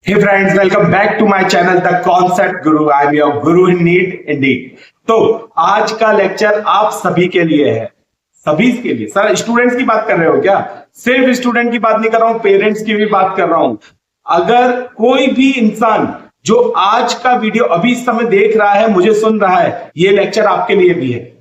Hey friends, welcome back to my channel The Concept Guru. I am your guru in need indeed. तो आज का lecture आप सभी के लिए है, सभी के लिए। सर स्टूडेंट्स की बात कर रहे हो क्या? सिर्फ स्टूडेंट की बात नहीं कर रहा हूं, पेरेंट्स की भी बात कर रहा हूं। अगर कोई भी इंसान जो आज का वीडियो अभी इस समय देख रहा है, मुझे सुन रहा है, ये लेक्चर आपके लिए भी है।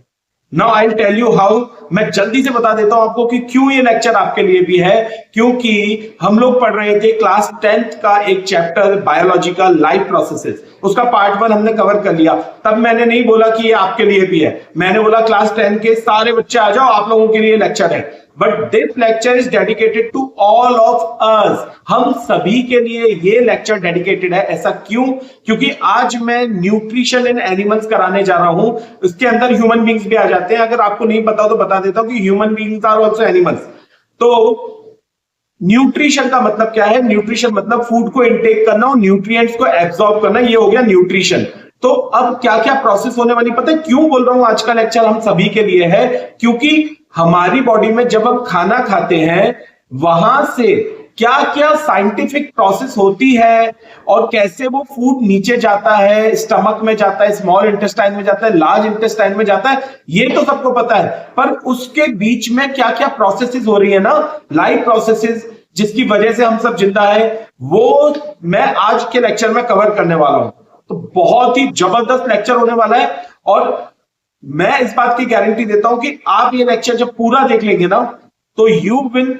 Now I will tell you how. मैं जल्दी से बता देता हूं आपको कि क्यों ये लेक्चर आपके लिए भी है। क्योंकि हम लोग पढ़ रहे थे क्लास 10th का एक चैप्टर बायोलॉजिकल लाइफ प्रोसेसेस, उसका पार्ट 1 हमने कवर कर लिया। तब मैंने नहीं बोला कि ये आपके लिए भी है, मैंने बोला क्लास 10 के सारे बच्चे आ जाओ, आप लोगों के लिए लेक्चर है। But this lecture is dedicated to all of us, हम सभी के लिए ये लेक्चर डेडिकेटेड है। ऐसा क्यों? क्योंकि आज मैं न्यूट्रिशन इन एनिमल्स कराने जा रहा हूं। उसके अंदर ह्यूमन बींग्स भी आ जाते हैं। अगर आपको नहीं पता हो तो बता देता हूं कि human beings are also animals. तो न्यूट्रिशन का मतलब क्या है? न्यूट्रिशन मतलब फूड को इनटेक करना और न्यूट्रिएंट्स को एब्सॉर्ब करना, ये हो गया न्यूट्रिशन। तो अब क्या क्या प्रोसेस होने वाली, पता है क्यों बोल रहा हूं आज का लेक्चर हम सभी के लिए है? क्योंकि हमारी बॉडी में जब हम खाना खाते हैं, वहां से क्या क्या साइंटिफिक प्रोसेस होती है और कैसे वो फूड नीचे जाता है, स्टमक में जाता है, स्मॉल इंटेस्टाइन में जाता है, लार्ज इंटेस्टाइन में जाता है, ये तो सबको पता है। पर उसके बीच में क्या क्या प्रोसेसेस हो रही है ना, लाइफ प्रोसेसेस, जिसकी वजह से हम सब जिंदा है, वो मैं आज के लेक्चर में कवर करने वाला हूं। तो बहुत ही जबरदस्त लेक्चर होने वाला है और मैं इस बात की गारंटी देता हूं कि आप ये लेक्चर जब पूरा देख लेंगे ना, तो you will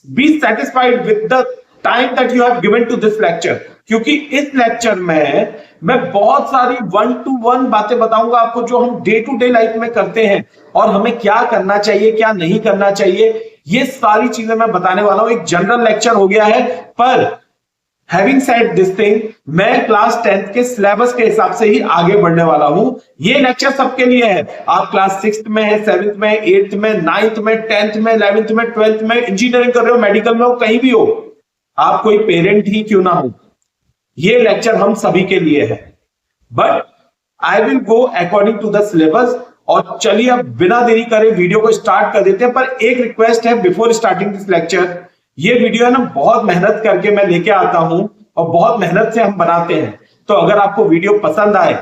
be satisfied with the time that you have given to this lecture. क्योंकि इस लेक्चर में मैं बहुत सारी 1-to-1 बातें बताऊंगा आपको, जो हम डे टू डे लाइफ में करते हैं और हमें क्या करना चाहिए, क्या नहीं करना चाहिए, ये सारी चीजें मैं बताने वाला हूं। एक जनरल लेक्चर हो गया है, पर हैविंग सेड दिस थिंग, मैं क्लास 10th के सिलेबस के हिसाब से ही आगे बढ़ने वाला हूं। ये लेक्चर सबके लिए है। आप क्लास 6th में है, 7th में, 8th में, 9th में, 10th में, 11th में, 12th में, इंजीनियरिंग कर रहे हो, मेडिकल में हो, कहीं भी हो, आप कोई पेरेंट ही क्यों ना हो, ये लेक्चर हम सभी के लिए है। But I will go according to the syllabus. और चलिए अब बिना देरी करे वीडियो को स्टार्ट कर देते हैं। पर एक रिक्वेस्ट है बिफोर स्टार्टिंग दिस लेक्चर, ये वीडियो है ना, बहुत मेहनत करके मैं लेके आता हूं और बहुत मेहनत से हम बनाते हैं। तो अगर आपको वीडियो पसंद आए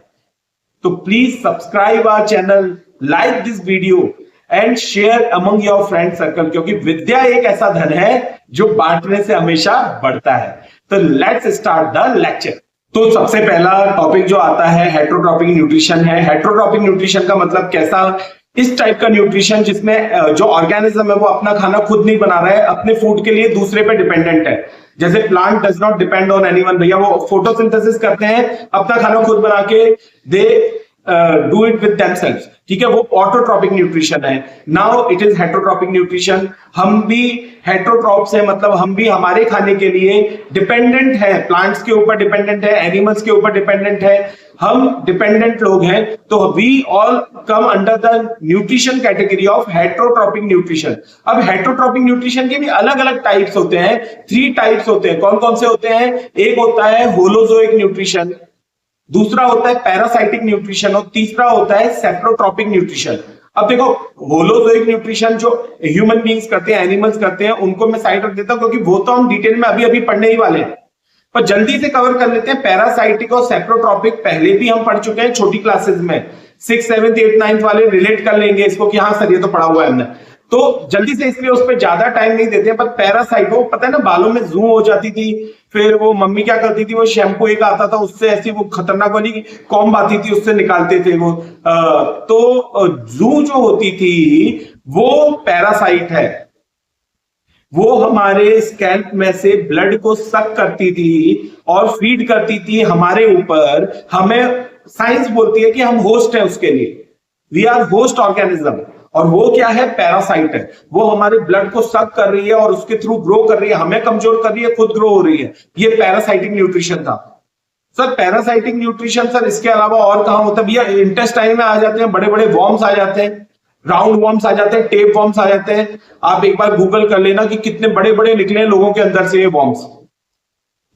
तो please subscribe our channel, like this video and share among your friend circle, क्योंकि विद्या एक ऐसा धन है जो बांटने से हमेशा बढ़ता है। तो लेट्स स्टार्ट द लेक्चर। तो सबसे पहला टॉपिक जो आता है हेटरोट्रॉपिक न्यूट्रिशन है। हेटरोट्रॉपिक न्यूट्रिशन का मतलब कैसा? इस टाइप का न्यूट्रिशन जिसमें जो ऑर्गेनिज्म है वो अपना खाना खुद नहीं बना रहा है, अपने फूड के लिए दूसरे पे डिपेंडेंट है। जैसे plant does not depend on anyone, भैया वो फोटोसिंथेसिस करते हैं, अपना खाना खुद बना के they do it with themselves, ठीक है, वो ऑटोट्रॉपिक न्यूट्रिशन है। Now it is heterotrophic nutrition. हम भी हेटरोट्रॉप्स है, मतलब हम भी हमारे खाने के लिए डिपेंडेंट है, प्लांट्स के ऊपर डिपेंडेंट है, एनिमल्स के ऊपर डिपेंडेंट है, हम डिपेंडेंट लोग हैं। तो we all come under the nutrition category of heterotrophic nutrition. अब हेटरोट्रॉपिक न्यूट्रिशन के भी अलग अलग टाइप्स होते हैं, 3 टाइप्स होते हैं। कौन कौन से होते हैं? एक होता है होलोजोइक न्यूट्रिशन, दूसरा होता है पैरासाइटिक न्यूट्रिशन और तीसरा होता है सेप्रोट्रॉपिक न्यूट्रिशन। अब देखो, होलोजोइक न्यूट्रिशन जो ह्यूमन बींग्स करते हैं, एनिमल्स करते हैं, उनको मैं साइड रख देता हूं, क्योंकि वो तो हम डिटेल में अभी अभी पढ़ने ही वाले हैं। पर जल्दी से कवर कर लेते हैं। पैरासाइटिक और सेप्रोट्रॉपिक पहले भी हम पढ़ चुके हैं छोटी क्लासेस में, 6th 7th 8th 9th वाले रिलेट कर लेंगे इसको कि हाँ सर ये तो पढ़ा हुआ है हमने। तो जल्दी से, इसलिए उस पर ज्यादा टाइम नहीं देते हैं। पर पैरासाइट, वो पता है ना, बालों में जू हो जाती थी, फिर वो मम्मी क्या करती थी, वो शैम्पू एक आता था, उससे ऐसी वो खतरनाक वाली कॉम्ब आती थी, उससे निकालते थे वो। तो जू जो होती थी वो पैरासाइट है। वो हमारे स्कैल्प में से ब्लड को सक करती थी और फीड करती थी हमारे ऊपर। हमें साइंस बोलती है कि हम होस्ट हैं उसके लिए, वी आर होस्ट ऑर्गेनिज्म। और वो क्या है? पैरासाइट है। वो हमारे ब्लड को सक कर रही है और उसके थ्रू ग्रो कर रही है, हमें कमजोर कर रही है, खुद ग्रो हो रही है। ये पैरासाइटिक न्यूट्रिशन था। सर पैरासाइटिक न्यूट्रिशन सर इसके अलावा और कहां होता है? भैया इंटेस्टाइन में आ जाते हैं, बड़े बड़े वॉर्म्स आ जाते हैं, राउंड वॉर्म्स आ जाते हैं, टेप वॉर्म्स आ जाते हैं। आप एक बार गूगल कर लेना कि कितने बड़े बड़े निकले हैं लोगों के अंदर से ये वॉर्म्स।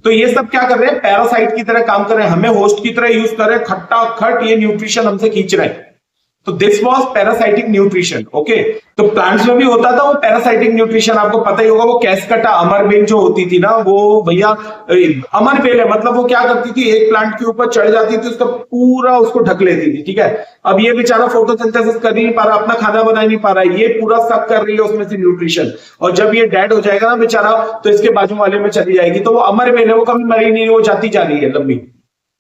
तो ये सब क्या कर रहे हैं? पैरासाइट की तरह काम कर रहे हैं, हमें होस्ट की तरह यूज कर रहे हैं, खट्टा खट ये न्यूट्रिशन हमसे खींच रहे हैं। तो this was parasitic nutrition. Okay, तो प्लांट्स में भी होता था वो पैरासाइटिक न्यूट्रिशन, आपको पता ही होगा। वो कैसकटा अमरबेल जो होती थी ना, वो भैया अमरबेल है, मतलब वो क्या करती थी, एक प्लांट के ऊपर चढ़ जाती थी, उसका पूरा उसको ढक लेती थी। ठीक है, अब ये बेचारा फोटोसिंथेसिस कर ही नहीं पा रहा, अपना खाना बना ही नहीं पा रहा, ये पूरा सक कर रही है उसमें से न्यूट्रिशन, और जब ये डेड हो जाएगा ना बेचारा, तो इसके बाजू वाले में चली जाएगी। तो वो अमरबेल है, वो कभी मरी नहीं, वो जाती जा रही है लंबी।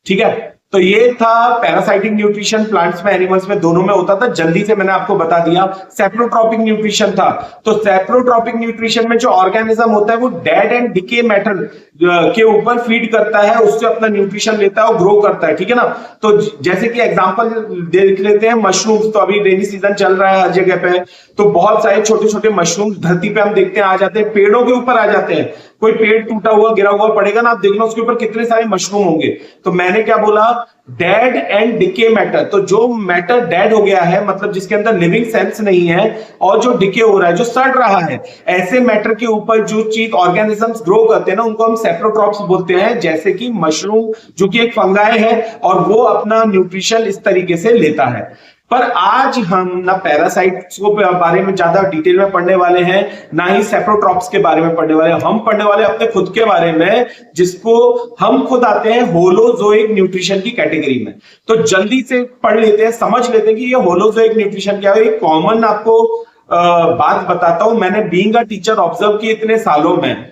ठीक है, तो ये था पैरासाइटिक न्यूट्रिशन, प्लांट्स में एनिमल्स में दोनों में होता था। जल्दी से मैंने आपको बता दिया। सेप्रोट्रॉपिक न्यूट्रिशन था, तो सेप्रोट्रॉपिक न्यूट्रिशन में जो ऑर्गेनिज्म होता है वो डेड एंड डिके मैटर के ऊपर फीड करता है, उससे अपना न्यूट्रिशन लेता है और ग्रो करता है। ठीक है ना, तो जैसे कि एग्जांपल देख लेते हैं मशरूम्स, तो अभी रेनी सीजन चल रहा है हर जगह पे, तो बहुत सारे छोटे छोटे मशरूम्स धरती पे हम देखते हैं आ जाते हैं, पेड़ों के ऊपर आ जाते हैं। कोई पेड़ टूटा हुआ गिरा हुआ पड़ेगा ना, आप देखना उसके ऊपर कितने सारे मशरूम होंगे। तो मैंने क्या बोला, डेड एंड डिके मैटर, तो जो मैटर डेड हो गया है, मतलब जिसके अंदर लिविंग सेल्स नहीं है, और जो डिके हो रहा है, जो सड़ रहा है, ऐसे मैटर के ऊपर जो चीज ऑर्गेनिजम्स ग्रो करते हैं ना, उनको हम सेप्रोट्रॉप्स बोलते हैं। जैसे कि मशरूम जो कि एक फंगाई है, और वो अपना न्यूट्रिशन इस तरीके से लेता है। पर आज हम ना पैरासाइट्स को बारे में ज्यादा डिटेल में पढ़ने वाले हैं, ना ही सेप्रोट्रॉप्स के बारे में पढ़ने वाले हैं। हम पढ़ने वाले अपने खुद के बारे में, जिसको हम खुद आते हैं होलोजोइक न्यूट्रिशन की कैटेगरी में। तो जल्दी से पढ़ लेते हैं, समझ लेते हैं कि ये होलोजोइक न्यूट्रिशन क्या है। एक कॉमन आपको बात बताता हूं, मैंने बीइंग अ टीचर ऑब्जर्व किए इतने सालों में,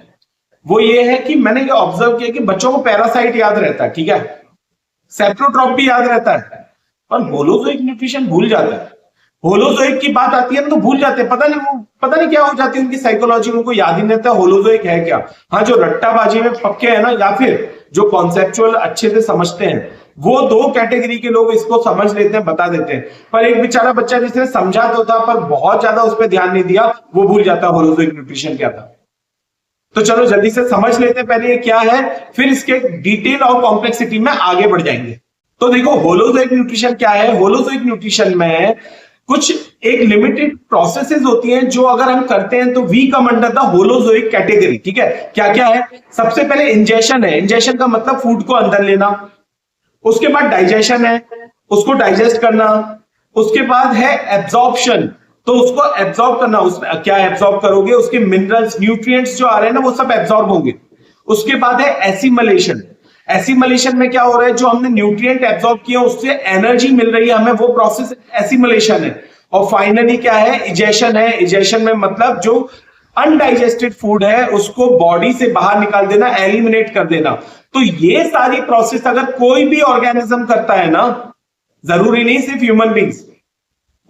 वो ये है कि मैंने ये ऑब्जर्व किया कि बच्चों को पैरासाइट याद रहता है, ठीक है, सेप्रोट्रॉप भी याद रहता है, पर होलोजोइक न्यूट्रिशन भूल जाता है। होलोजोइक की बात आती है ना तो भूल जाते हैं, पता नहीं क्या हो जाती है उनकी साइकोलॉजी, उनको याद ही नहीं रहता होलोजोइक है क्या। हाँ, जो रट्टाबाजी में पक्के है ना, या फिर जो कॉन्सेप्चुअल अच्छे से समझते हैं, वो दो कैटेगरी के लोग इसको समझ लेते हैं, बता देते हैं। पर एक बेचारा बच्चा जिसने समझा तो था, पर बहुत ज्यादा उस पर ध्यान नहीं दिया, वो भूल जाता होलोजोइक न्यूट्रिशन क्या था। तो चलो जल्दी से समझ लेते हैं पहले ये क्या है, फिर इसके डिटेल और कॉम्प्लेक्सिटी में आगे बढ़ जाएंगे। तो देखो होलोजोइक न्यूट्रिशन क्या है। होलोजोइक न्यूट्रिशन में कुछ एक लिमिटेड प्रोसेसेस होती हैं जो अगर हम करते हैं तो we come under the holozoic category. ठीक है, क्या क्या है? सबसे पहले इंजेशन है। इंजेशन का मतलब फूड को अंदर लेना। उसके बाद डाइजेशन है, उसको डाइजेस्ट करना। उसके बाद है एब्जॉर्प्शन, तो उसको एब्जॉर्ब करना। उसमें क्या एब्जॉर्ब करोगे? उसके मिनरल्स, न्यूट्रिएंट्स जो आ रहे हैं ना, वो सब एब्जॉर्ब होंगे। उसके बाद है एसिमलेशन। एसिमलेशन में क्या हो रहा है? जो हमने न्यूट्रिएंट एब्जॉर्ब किए उससे एनर्जी मिल रही है हमें, वो प्रोसेस एसिमलेशन है। और फाइनली क्या है? इजेशन है। इजेशन में मतलब जो अनडाइजेस्टेड फूड है उसको बॉडी से बाहर निकाल देना, एलिमिनेट कर देना। तो ये सारी प्रोसेस अगर कोई भी ऑर्गेनिज्म करता है ना, जरूरी नहीं सिर्फ ह्यूमन बींग्स,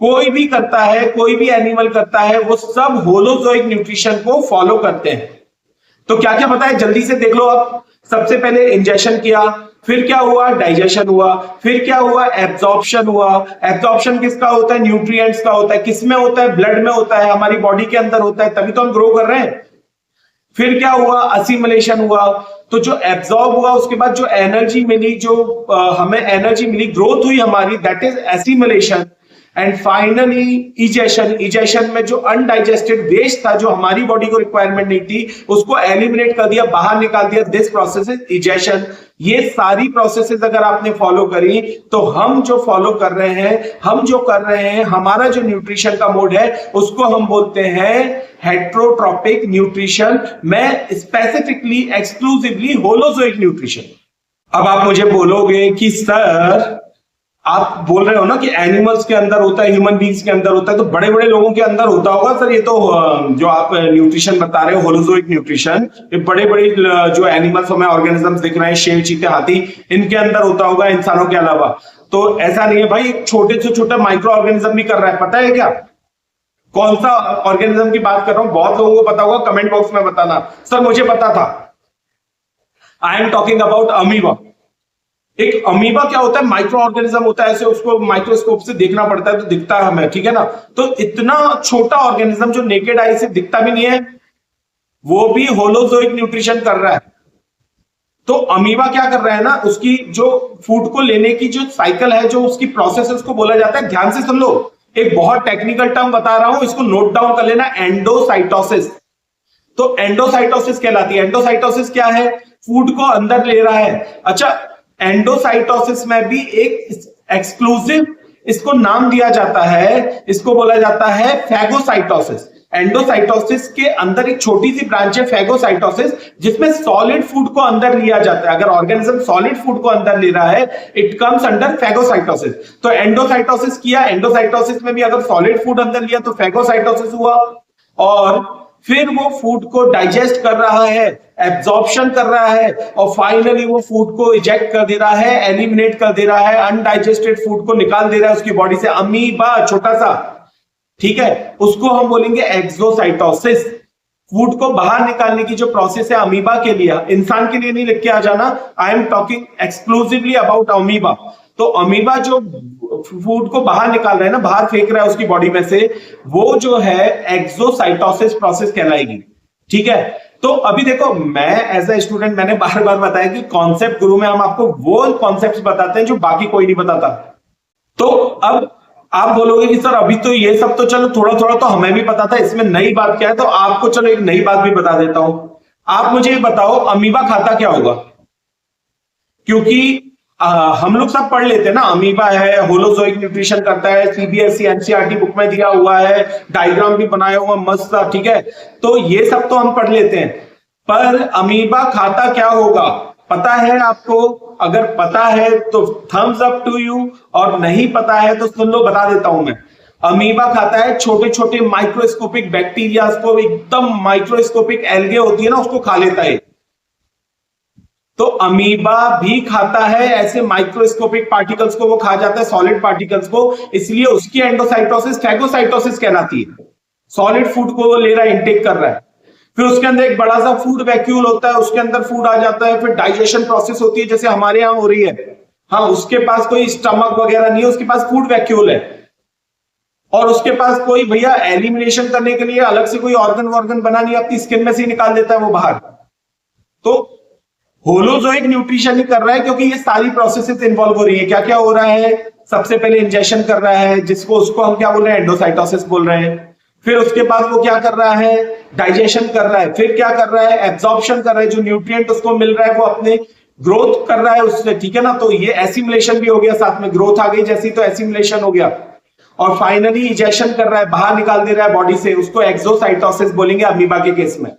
कोई भी करता है, कोई भी एनिमल करता है, वो सब होलोजोइक न्यूट्रिशन को फॉलो करते हैं। तो क्या क्या बताए जल्दी से देख लो। अब सबसे पहले इंजेशन किया, फिर क्या हुआ? डाइजेशन हुआ, फिर क्या हुआ? एब्जॉर्प्शन हुआ। एब्जॉर्प्शन किसका होता है? न्यूट्रिएंट्स का होता है। किसमें होता है? ब्लड में होता है, हमारी बॉडी के अंदर होता है, तभी तो हम ग्रो कर रहे हैं। फिर क्या हुआ? असिमिलेशन हुआ। तो जो एब्जॉर्ब हुआ, उसके बाद जो एनर्जी मिली, जो हमें एनर्जी मिली, ग्रोथ हुई हमारी, that is assimilation. And finally egestion. Egestion में जो अनडाइजेस्टेड वेस्ट था, जो हमारी बॉडी को रिक्वायरमेंट नहीं थी, उसको एलिमिनेट कर दिया, बाहर निकाल दिया। This process is egestion. ये सारी प्रोसेसेस अगर आपने फॉलो करी, तो हम जो फॉलो कर रहे हैं, हम जो कर रहे हैं, हमारा जो न्यूट्रिशन का मोड है, उसको हम बोलते हैं हेट्रोट्रॉपिक न्यूट्रिशन। मैं स्पेसिफिकली एक्सक्लूसिवली होलोजोइक न्यूट्रिशन। अब आप मुझे बोलोगे कि सर, आप बोल रहे हो ना कि एनिमल्स के अंदर होता है, ह्यूमन बींग्स के अंदर होता है, तो बड़े बड़े लोगों के अंदर होता होगा सर। ये तो जो आप न्यूट्रिशन बता रहे हो, होलोजोइक न्यूट्रिशन, ये बड़े बड़े जो एनिमल्स हमें ऑर्गेनिजम्स दिख रहे हैं, शेर, चीते, हाथी, इनके अंदर होता होगा इंसानों के अलावा। तो ऐसा नहीं है भाई, छोटे से छोटा माइक्रो ऑर्गेनिज्म भी कर रहा है। पता है क्या कौन सा ऑर्गेनिज्म की बात कर रहा हूं? बहुत लोगों को पता होगा, कमेंट बॉक्स में बताना। सर मुझे पता था। I am talking about amoeba. एक अमीबा क्या होता है? माइक्रो ऑर्गेनिज्म होता है, ऐसे उसको माइक्रोस्कोप से देखना पड़ता है तो दिखता है हमें, ठीक है ना। तो इतना छोटा ऑर्गेनिज्म जो नेकेड आई से दिखता भी नहीं है, वो भी होलोजोइक न्यूट्रिशन कर रहा है। तो अमीबा क्या कर रहा है ना, उसकी जो फूड को लेने की जो साइकिल है, जो उसकी प्रोसेस है, उसको बोला जाता है, ध्यान से सुन लो, एक बहुत टेक्निकल टर्म बता रहा हूं, इसको नोट डाउन कर लेना, एंडोसाइटोसिस। तो एंडोसाइटोसिस कहलाती है। एंडोसाइटोसिस क्या है? फूड को अंदर ले रहा है। अच्छा, एंडोसाइटोसिस में भी एक एक्सक्लूसिव इसको नाम दिया जाता है, इसको बोला जाता है फैगोसाइटोसिस। एंडोसाइटोसिस के अंदर एक छोटी सी ब्रांच है फैगोसाइटोसिस, जिसमें सॉलिड फूड को अंदर लिया जाता है। अगर ऑर्गेनिज्म सॉलिड फूड को अंदर ले रहा है, इट कम्स अंडर फैगोसाइटोसिस। तो एंडोसाइटोसिस किया, एंडोसाइटोसिस में भी अगर सॉलिड फूड अंदर लिया तो फैगोसाइटोसिस हुआ, और फिर वो फूड को डाइजेस्ट कर रहा है, एब्जॉर्प्शन कर रहा है, और फाइनली वो फूड को इजेक्ट कर दे रहा है, एलिमिनेट कर दे रहा है, अनडाइजेस्टेड फूड को निकाल दे रहा है उसकी बॉडी से। अमीबा छोटा सा, ठीक है, उसको हम बोलेंगे एक्सोसाइटोसिस। फूड को बाहर निकालने की जो प्रोसेस है अमीबा के लिए, इंसान के लिए नहीं लिख के आ जाना, I am talking exclusively about amoeba. तो अमीबा जो फूड को बाहर निकाल रहा है ना, बाहर फेंक रहा है उसकी बॉडी में से, वो जो है एक्सोसाइटोसिस प्रोसेस कहलाएगी, ठीक है। तो अभी देखो, मैं एज ए स्टूडेंट मैंने बार बार बताया कि कॉन्सेप्ट गुरु में हम आपको वो कॉन्सेप्ट बताते हैं जो बाकी कोई नहीं बताता। तो अब आप बोलोगे कि सर अभी तो ये सब तो चलो थोड़ा थोड़ा तो हमें भी पता था, इसमें नई बात क्या है? तो आपको चलो एक नई बात भी बता देता हूं। आप मुझे ये बताओ, अमीबा खाता क्या होगा? क्योंकि हम लोग सब पढ़ लेते हैं ना, अमीबा है, होलोजोइक न्यूट्रिशन करता है, सीबीएसई एनसीईआरटी बुक में दिया हुआ है, डायग्राम भी बनाया हुआ मस्त, ठीक है। तो ये सब तो हम पढ़ लेते हैं, पर अमीबा खाता क्या होगा पता है आपको? अगर पता है तो थम्स अप टू यू, और नहीं पता है तो सुन लो, बता देता हूं मैं। अमीबा खाता है छोटे छोटे माइक्रोस्कोपिक बैक्टीरिया को, एकदम माइक्रोस्कोपिक एल्गे होती है ना, उसको खा लेता है। तो अमीबा भी खाता है ऐसे माइक्रोस्कोपिक पार्टिकल्स को, वो खा जाता है सॉलिड पार्टिकल्स को, इसलिए उसकी एंडोसाइटोसिस फैगोसाइटोसिस कहलाती है। सॉलिड फूड को वो ले रहा है, इंटेक कर रहा है, फिर उसके अंदर एक बड़ा सा फूड वैक्यूल होता है, उसके अंदर फूड आ जाता है, फिर डाइजेशन प्रोसेस होती है जैसे हमारे यहां हो रही है। हाँ, उसके पास कोई स्टमक वगैरह नहीं है, उसके पास फूड वैक्यूल है, और उसके पास कोई भैया एलिमिनेशन करने के लिए अलग से कोई ऑर्गन बना नहीं, अपनी स्किन में से ही निकाल देता है वो बाहर। तो होलोजोइक न्यूट्रिशन ही कर रहा है, क्योंकि ये सारी प्रोसेसेस इन्वॉल्व हो रही है। क्या क्या हो रहा है? सबसे पहले इंजेक्शन कर रहा है, जिसको उसको हम क्या बोल रहे हैं? एंडोसाइटोसिस बोल रहे हैं। फिर उसके बाद वो क्या कर रहा है? डाइजेशन कर रहा है। फिर क्या कर रहा है? एब्जॉर्प्शन कर रहा है, जो न्यूट्रिएंट उसको मिल रहा है वो अपने ग्रोथ कर रहा है उससे, ठीक है ना। तो ये एसिमिलेशन भी हो गया, साथ में ग्रोथ आ गई जैसी, तो एसिमिलेशन हो गया। और फाइनली इजेक्शन कर रहा है, बाहर निकाल दे रहा है बॉडी से, उसको एक्सोसाइटोसिस बोलेंगे अमीबा के केस में।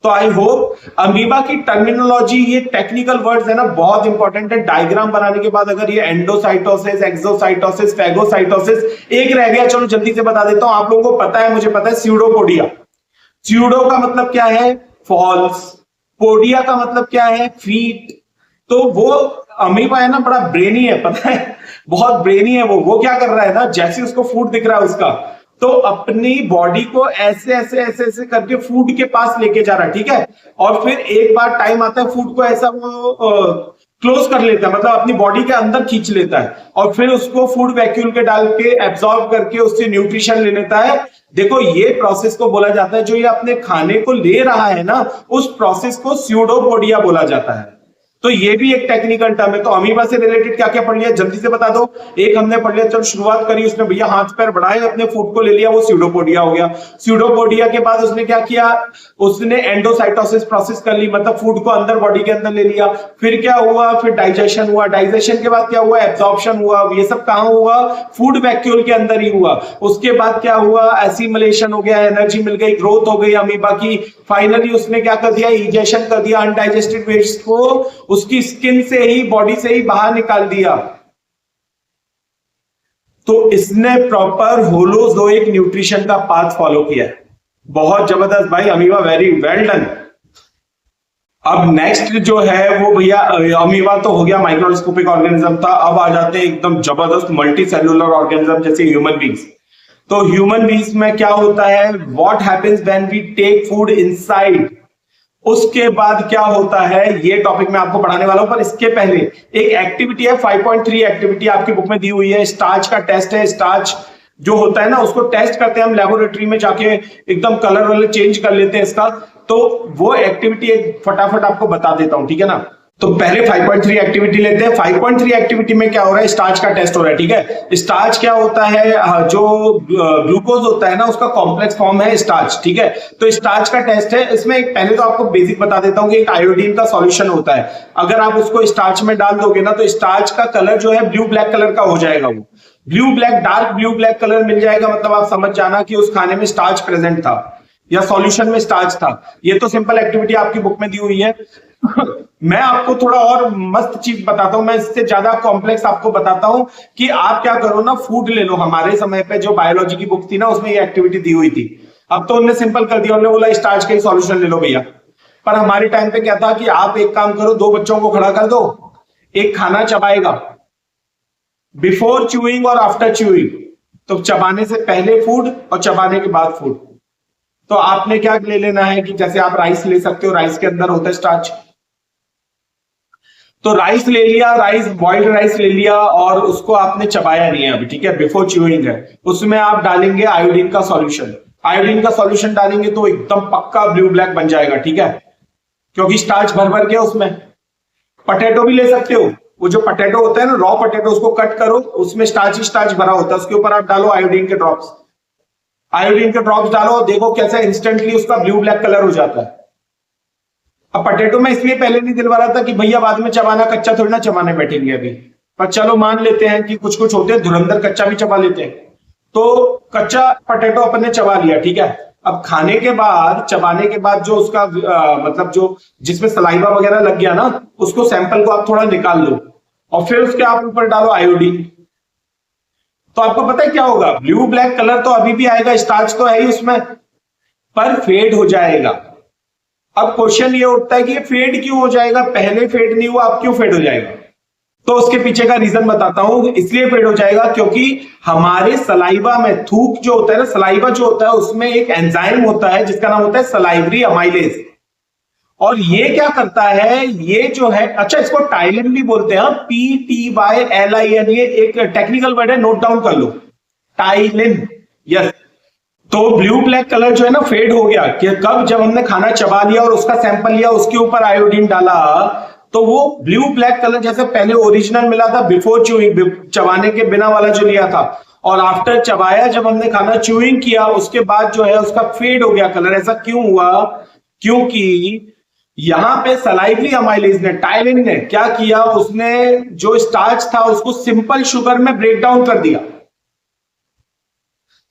तो आई होप अमीबा की टर्मिनोलॉजी, ये टेक्निकल वर्ड्स है ना, बहुत इंपॉर्टेंट है। डायग्राम बनाने के बाद अगर ये एंडोसाइटोसिस, एक्सोसाइटोसिस, फैगोसाइटोसिस, एक रह गया, चलो जल्दी से बता देता हूं, आप लोगों को पता है, मुझे पता है, स्यूडोपोडिया। स्यूडो का मतलब क्या है? फॉल्स। पोडिया का मतलब क्या है? फीट। तो वो अमीबा है ना, बड़ा ब्रेनी है, पता है, बहुत ब्रेनी है वो क्या कर रहा है ना, जैसे उसको फूड दिख रहा है उसका, तो अपनी बॉडी को ऐसे ऐसे ऐसे ऐसे करके फूड के पास लेके जा रहा है, ठीक है। और फिर एक बार टाइम आता है, फूड को ऐसा वो क्लोज कर लेता है, मतलब अपनी बॉडी के अंदर खींच लेता है, और फिर उसको फूड वैक्यूल के डाल के एब्जॉर्ब करके उससे न्यूट्रिशन ले लेता है। देखो, ये प्रोसेस को बोला जाता है, जो ये अपने खाने को ले रहा है ना, उस प्रोसेस को स्यूडोपोडिया बोला जाता है। तो ये भी एक टेक्निकल टर्म है। तो अमीबा से रिलेटेड क्या क्या पढ़ लिया, जल्दी से बता दो। एक हमने पढ़ लिया, चलो शुरुआत करी, उसने भैया हाथ पैर बढ़ाए, अपने फूड को ले लिया, वो स्यूडोपोडिया हो गया। स्यूडोपोडिया के बाद उसने क्या किया? उसने एंडोसाइटोसिस प्रोसेस कर ली, मतलब फूड को अंदर बॉडी के अंदर ले लिया। फिर क्या हुआ? फिर डाइजेशन हुआ। डाइजेशन के बाद क्या हुआ? एब्जॉर्प्शन हुआ। ये सब कहां हुआ? फूड वैक्यूल के अंदर ही हुआ। उसके बाद क्या हुआ? एसिमिलेशन हो गया, एनर्जी मिल गई, ग्रोथ हो गई अमीबा की। फाइनली उसने क्या कर दिया? इजेक्शन कर दिया, अनडाइजेस्टेड वेस्ट को उसकी स्किन से ही, बॉडी से ही बाहर निकाल दिया। तो इसने प्रॉपर होलोजोइक न्यूट्रिशन का पाथ फॉलो किया है। बहुत जबरदस्त भाई अमीबा, वेरी वेल डन। अब नेक्स्ट जो है वो भैया, अमीबा तो हो गया माइक्रोस्कोपिक ऑर्गेनिज्म था, अब आ जाते हैं एकदम जबरदस्त मल्टी सेलुलर ऑर्गेनिज्म जैसे ह्यूमन बींग्स। तो ह्यूमन बींग्स में क्या होता है? What happens when we take food inside. उसके बाद क्या होता है, ये टॉपिक मैं आपको पढ़ाने वाला हूं, पर इसके पहले एक एक्टिविटी है, 5.3 एक्टिविटी आपकी बुक में दी हुई है। स्टार्च का टेस्ट है। स्टार्च जो होता है ना, उसको टेस्ट करते हैं हम लेबोरेटरी में जाके, एकदम कलर वाले चेंज कर लेते हैं इसका। तो वो एक्टिविटी फटाफट आपको बता देता हूं, ठीक है ना। तो पहले 5.3 एक्टिविटी लेते हैं। 5.3 एक्टिविटी में क्या हो रहा है? स्टार्च का टेस्ट हो रहा है, ठीक है। स्टार्च क्या होता है? जो ग्लूकोज होता है ना, उसका कॉम्प्लेक्स फॉर्म है स्टार्च, ठीक है। तो स्टार्च का टेस्ट है। इसमें पहले तो आपको बेसिक बता देता हूं कि एक आयोडीन का सॉल्यूशन होता है। अगर आप उसको स्टार्च में डाल दोगे ना, तो स्टार्च का कलर जो है ब्लू ब्लैक कलर का हो जाएगा वो। Blue black, dark blue black colour मिल जाएगा, मतलब आप समझ जाना कि उस खाने में स्टार्च प्रेजेंट था या सॉल्यूशन में स्टार्च था। ये तो सिंपल एक्टिविटी आपकी बुक में दी हुई है। मैं आपको थोड़ा और मस्त चीज बताता हूं, मैं इससे ज्यादा कॉम्प्लेक्स आपको बताता हूं कि आप क्या करो ना, फूड ले लो। हमारे समय पे जो बायोलॉजी की बुक थी ना, उसमें ये एक्टिविटी दी हुई थी। अब तो उन्होंने सिंपल कर दिया, उन्होंने बोला स्टार्च का ही सॉल्यूशन ले लो भैया। पर हमारे टाइम पे क्या था कि आप एक काम करो, दो बच्चों को खड़ा कर दो, एक खाना चबाएगा बिफोर च्यूइंग और आफ्टर च्यूइंग, तो चबाने से पहले फूड और चबाने के बाद फूड। तो आपने क्या ले लेना है कि जैसे आप राइस ले सकते हो, राइस के अंदर होता है स्टार्च, तो राइस ले लिया, राइस बॉइल्ड राइस ले लिया और उसको आपने चबाया नहीं है अभी, ठीक है, बिफोर च्यूइंग है। उसमें आप डालेंगे आयोडीन का सॉल्यूशन। आयोडीन का सॉल्यूशन डालेंगे तो एकदम पक्का ब्लू ब्लैक बन जाएगा, ठीक है, क्योंकि स्टार्च भर भर के उसमें। पटेटो भी ले सकते हो, वो जो पटेटो होता है ना, रॉ पटेटो, उसको कट करो, उसमें स्टार्च ही स्टार्च भरा होता है, उसके ऊपर आप डालो आयोडीन के ड्रॉप्स। आयोडीन के ड्रॉप्स डालो, देखो कैसे इंस्टेंटली उसका ब्लू ब्लैक कलर हो जाता है। अब पटेटो में इसलिए पहले नहीं दिलवा रहा था कि भैया बाद में चबाना, कच्चा थोड़ी ना चबाने बैठेंगे अभी, पर चलो मान लेते हैं कि कुछ कुछ होते हैं धुरंधर, कच्चा भी चबा लेते हैं। तो कच्चा पटेटो अपन ने चबा लिया, ठीक है। अब खाने के बाद, चबाने के बाद जो उसका मतलब जो जिसमें सलाइवा वगैरह लग गया ना, उसको सैंपल को आप थोड़ा निकाल लो और फिर उसके आप ऊपर डालो आयोडीन। तो आपको पता है क्या होगा, ब्लू ब्लैक कलर तो अभी भी आएगा, स्टार्च तो है ही उसमें, पर फेड हो जाएगा। अब क्वेश्चन ये उठता है कि ये फेड क्यों हो जाएगा, पहले फेड नहीं हुआ, अब क्यों फेड हो जाएगा? तो उसके पीछे का रीजन बताता हूं। इसलिए फेड हो जाएगा क्योंकि हमारे सलाइवा में, थूक जो होता है ना, सलाइवा जो होता है उसमें एक एंजाइम होता है जिसका नाम होता है सलाइवरी अमाइलेज। और ये क्या करता है, ये जो है, अच्छा इसको टाइलिन भी बोलते हैं, PTYLIN, ये एक टेक्निकल वर्ड है, नोट डाउन कर लो, टाइलिन। यस। तो ब्लू ब्लैक कलर जो है ना फेड हो गया कि कब, जब हमने खाना चबा लिया और उसका सैंपल लिया, उसके ऊपर आयोडीन डाला, तो वो ब्लू ब्लैक कलर जैसे पहले ओरिजिनल मिला था बिफोर च्यूइंग, चबाने के बिना वाला जो लिया था, और आफ्टर चबाया जब हमने खाना च्यूइंग किया, उसके बाद जो है उसका फेड हो गया कलर। ऐसा क्यों हुआ? क्योंकि यहां पे सलाइवरी अमाइलेज ने, टाइलिन ने क्या किया, उसने जो स्टार्च था उसको सिंपल शुगर में ब्रेक डाउन कर दिया।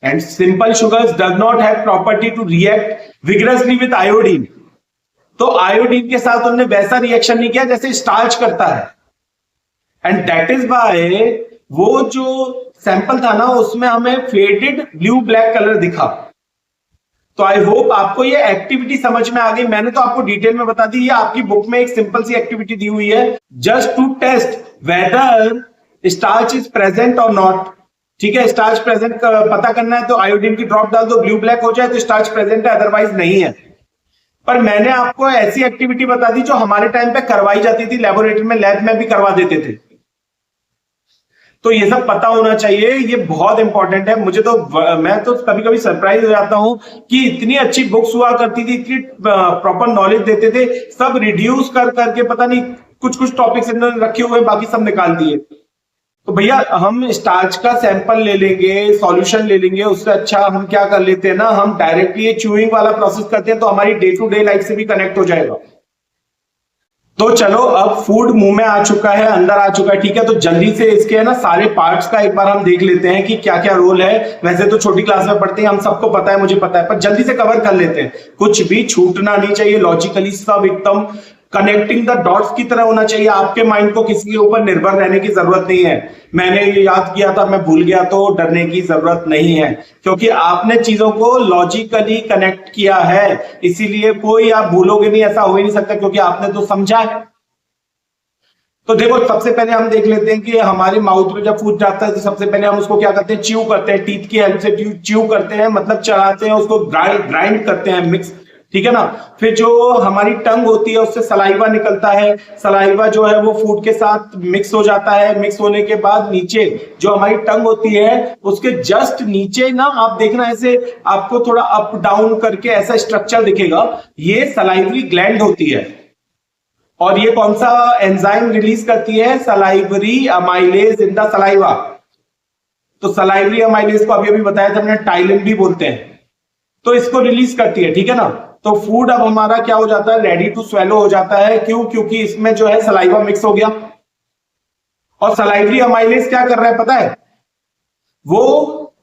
And simple sugars does not have property to react vigorously with iodine. तो आयोडीन के साथ उन्होंने वैसा रिएक्शन नहीं किया जैसे स्टार्च करता है। एंड दैट इज वाई वो जो सैंपल था ना, उसमें हमें फेडेड ब्लू ब्लैक कलर दिखा। तो आई होप आपको ये एक्टिविटी समझ में आ गई। मैंने तो आपको डिटेल में बता दी, ये आपकी बुक में एक सिंपल सी एक्टिविटी दी हुई है, just to test whether starch is present और नॉट। ठीक है, स्टार्च प्रेजेंट पता करना है तो आयोडीन की ड्रॉप डाल दो, ब्लू ब्लैक हो जाए तो स्टार्च प्रेजेंट है, अदरवाइज नहीं है। पर मैंने आपको ऐसी एक्टिविटी बता दी जो हमारे टाइम पे करवाई जाती थी लेबोरेटरी में, लैब में भी करवा देते थे। तो ये सब पता होना चाहिए, ये बहुत इंपॉर्टेंट है। मुझे तो, मैं तो कभी कभी सरप्राइज हो जाता हूं कि इतनी अच्छी बुक्स हुआ करती थी, इतनी प्रॉपर नॉलेज देते थे, सब रिड्यूस कर करके पता नहीं कुछ कुछ टॉपिक्स इन्होंने रखे हुए, बाकी सब निकाल दिए। तो भैया हम स्टार्च का सैंपल ले लेंगे, सॉल्यूशन ले लेंगे, उससे अच्छा हम क्या कर लेते हैं ना, हम डायरेक्टली ये च्यूइंग वाला प्रोसेस करते हैं, तो हमारी डे टू डे लाइफ से भी कनेक्ट हो जाएगा। तो चलो, अब फूड मुंह में आ चुका है, अंदर आ चुका है, ठीक है, तो जल्दी से इसके है ना सारे पार्ट्स का एक बार हम देख लेते हैं कि क्या क्या रोल है। वैसे तो छोटी क्लास में पढ़ते हैं, हम सबको पता है, मुझे पता है, पर जल्दी से कवर कर लेते हैं, कुछ भी छूटना नहीं चाहिए, लॉजिकली सब एकदम कनेक्टिंग द डॉट्स की तरह होना चाहिए। आपके माइंड को किसी के ऊपर निर्भर रहने की जरूरत नहीं है, मैंने ये याद किया था मैं भूल गया, तो डरने की जरूरत नहीं है, क्योंकि आपने चीजों को लॉजिकली कनेक्ट किया है, इसीलिए कोई आप भूलोगे नहीं, ऐसा हो ही नहीं सकता, क्योंकि आपने तो समझा है। तो देखो, सबसे पहले हम देख लेते हैं कि हमारे माउथ में जब फूड जाता है तो सबसे पहले हम उसको क्या करते हैं, च्यू करते हैं, टीथ की हेल्प से च्यू करते हैं, मतलब चढ़ाते हैं उसको, ग्राइंड करते हैं, मिक्स, ठीक है ना। फिर जो हमारी टंग होती है उससे सलाइवा निकलता है, सलाइवा जो है वो फूड के साथ मिक्स हो जाता है, मिक्स होने के बाद नीचे जो हमारी टंग होती है उसके जस्ट नीचे ना, आप देखना ऐसे आपको थोड़ा अप डाउन करके ऐसा स्ट्रक्चर दिखेगा, ये सलाइवरी ग्लैंड होती है। और ये कौन सा एंजाइम रिलीज करती है, salivary amylase in the saliva. तो सलाइवरी अमाइलेज को अभी अभी बताया था हमने, टाइलिन भी बोलते हैं, तो इसको रिलीज करती है, ठीक है ना। तो फूड अब हमारा क्या हो जाता है, रेडी टू स्वेलो हो जाता है। क्यों? क्योंकि इसमें जो है सलाइवा मिक्स हो गया। और सलाइवरी अमाइलेज क्या कर रहा है पता है, वो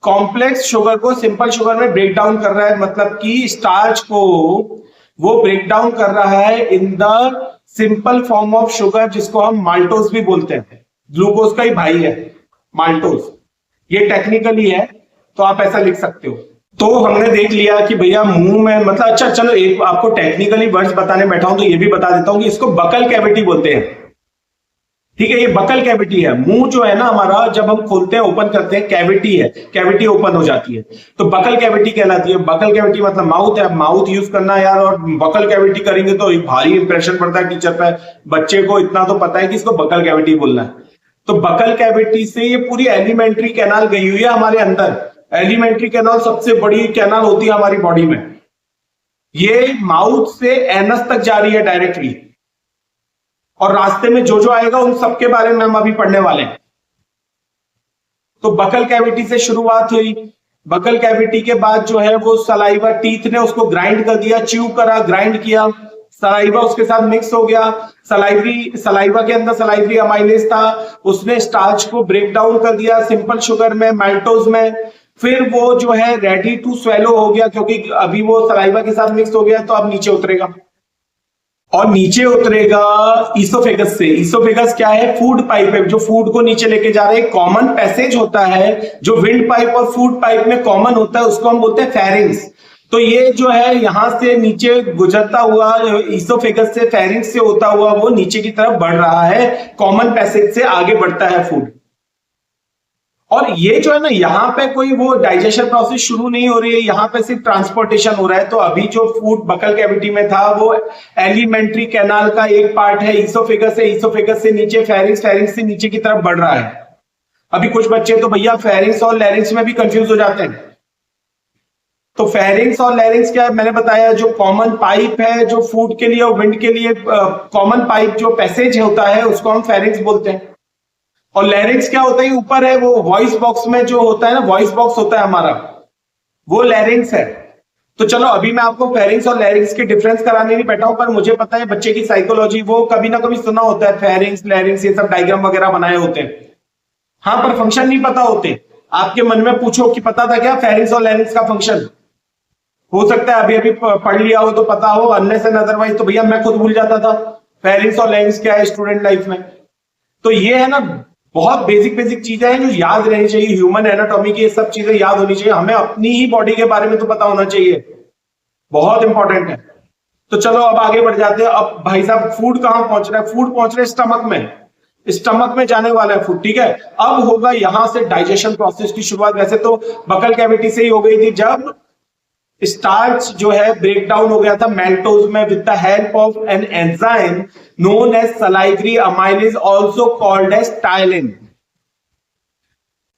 कॉम्प्लेक्स शुगर को सिंपल शुगर में ब्रेक डाउन कर रहा है, मतलब कि स्टार्च को वो ब्रेक डाउन कर रहा है in the simple form of sugar, जिसको हम माल्टोज भी बोलते हैं। ग्लूकोज का ही भाई है माल्टोज, ये टेक्निकली है, तो आप ऐसा लिख सकते हो। तो हमने देख लिया कि भैया मुंह में मतलब, अच्छा चलो एक आपको टेक्निकली वर्ड्स बताने बैठा हूं तो ये भी बता देता हूं कि इसको बकल कैविटी बोलते हैं। ठीक है, ये बकल कैविटी है। मुंह जो है ना हमारा, जब हम खोलते हैं ओपन करते हैं, कैविटी है, कैविटी ओपन हो जाती है, तो बकल कैविटी कहलाती है। बकल कैविटी मतलब माउथ है, माउथ यूज करना यार, और बकल कैविटी करेंगे तो एक भारी इंप्रेशन पड़ता है टीचर पे। बच्चे को इतना तो पता है कि इसको बकल कैविटी बोलना है। तो बकल कैविटी से ये पूरी एलिमेंट्री कैनाल गई हुई है हमारे अंदर। एलिमेंट्री कैनाल सबसे बड़ी कैनाल होती है हमारी बॉडी में। ये माउथ से एनस तक जा रही है डायरेक्टली, और रास्ते में जो जो आएगा उन सबके बारे में हम अभी पढ़ने वाले हैं। तो बकल कैविटी से शुरुआत हुई। बकल कैविटी के बाद जो है वो सलाइवा, टीथ ने उसको ग्राइंड कर दिया, च्यू करा, ग्राइंड किया, सलाइवा उसके साथ मिक्स हो गया। सलाइवा के अंदर सलाइवरी अमाइलेज था, उसने स्टार्च को ब्रेक डाउन कर दिया सिंपल शुगर में, माल्टोज में। फिर वो जो है रेडी टू स्वेलो हो गया, क्योंकि अभी वो सलाइवा के साथ मिक्स हो गया, तो अब नीचे उतरेगा। और नीचे उतरेगा ईसोफेगस से। ईसोफेगस क्या है? फूड पाइप है, जो फूड को नीचे लेके जा रहा है। कॉमन पैसेज होता है जो विंड पाइप और फूड पाइप में कॉमन होता है, उसको हम बोलते हैं फेरिंग्स। तो ये जो है यहां से नीचे गुजरता हुआ, ईसोफेगस से फेरिंग्स से होता हुआ वो नीचे की तरफ बढ़ रहा है, कॉमन पैसेज से आगे बढ़ता है फूड। और ये जो है ना, यहाँ पे कोई वो डाइजेशन प्रोसेस शुरू नहीं हो रही है, यहाँ पे सिर्फ ट्रांसपोर्टेशन हो रहा है। तो अभी जो फूड बकल कैविटी में था वो एलिमेंट्री कैनाल का एक पार्ट है, ईसोफेगस है, ईसोफेगस से नीचे फेरिंग्स, फेरिंग्स से नीचे की तरफ बढ़ रहा है। अभी कुछ बच्चे तो भैया फेरिंग्स और लैरिंग्स में भी कंफ्यूज हो जाते हैं। तो फेरिंग्स और लैरिंग्स क्या है, मैंने बताया, जो कॉमन पाइप है जो फूड के लिए और विंड के लिए, कॉमन पाइप जो पैसेज होता है उसको हम फेरिंग्स बोलते हैं। और लैरिंग्स क्या होता है? ऊपर है वो वॉइस बॉक्स में जो होता है ना, वॉइस बॉक्स होता है हमारा, वो लैरिंग्स है। तो चलो अभी मैं आपको फेरिंग्स और लैरिंग्स के डिफरेंस कराने नहीं बैठा हूं, पर मुझे पता है बच्चे की साइकोलॉजी, वो कभी ना कभी सुना होता है फेरिंग्स लैरिंग्स, ये सब डायग्राम वगैरह बनाए होते हैं। हाँ, पर फंक्शन नहीं पता होते। आपके मन में पूछो कि पता था क्या फेरिंग्स और लैरिंग्स का फंक्शन? हो सकता है अभी अभी पढ़ लिया हो तो पता हो, अनलेस एंड अदरवाइज तो भैया मैं खुद भूल जाता था फेरिंग्स और लैरिंग्स क्या है स्टूडेंट लाइफ में। तो ये है ना, बहुत बेसिक बेसिक चीजें हैं जो याद रहनी चाहिए। ह्यूमन एनाटॉमी की ये सब चीजें याद होनी चाहिए। हमें अपनी ही बॉडी के बारे में तो पता होना चाहिए, बहुत इंपॉर्टेंट है। तो चलो अब आगे बढ़ जाते हैं। अब भाई साहब फूड कहां पहुंच रहा है? फूड पहुंच रहा है स्टमक में, स्टमक में जाने वाला है फूड। ठीक है, अब होगा यहां से डाइजेशन प्रोसेस की शुरुआत। वैसे तो बकल कैविटी से ही हो गई थी, जब स्टार्च जो है ब्रेक डाउन हो गया था मैल्टोज में with the help of an enzyme known as salivary amylase, also called as ptyalin.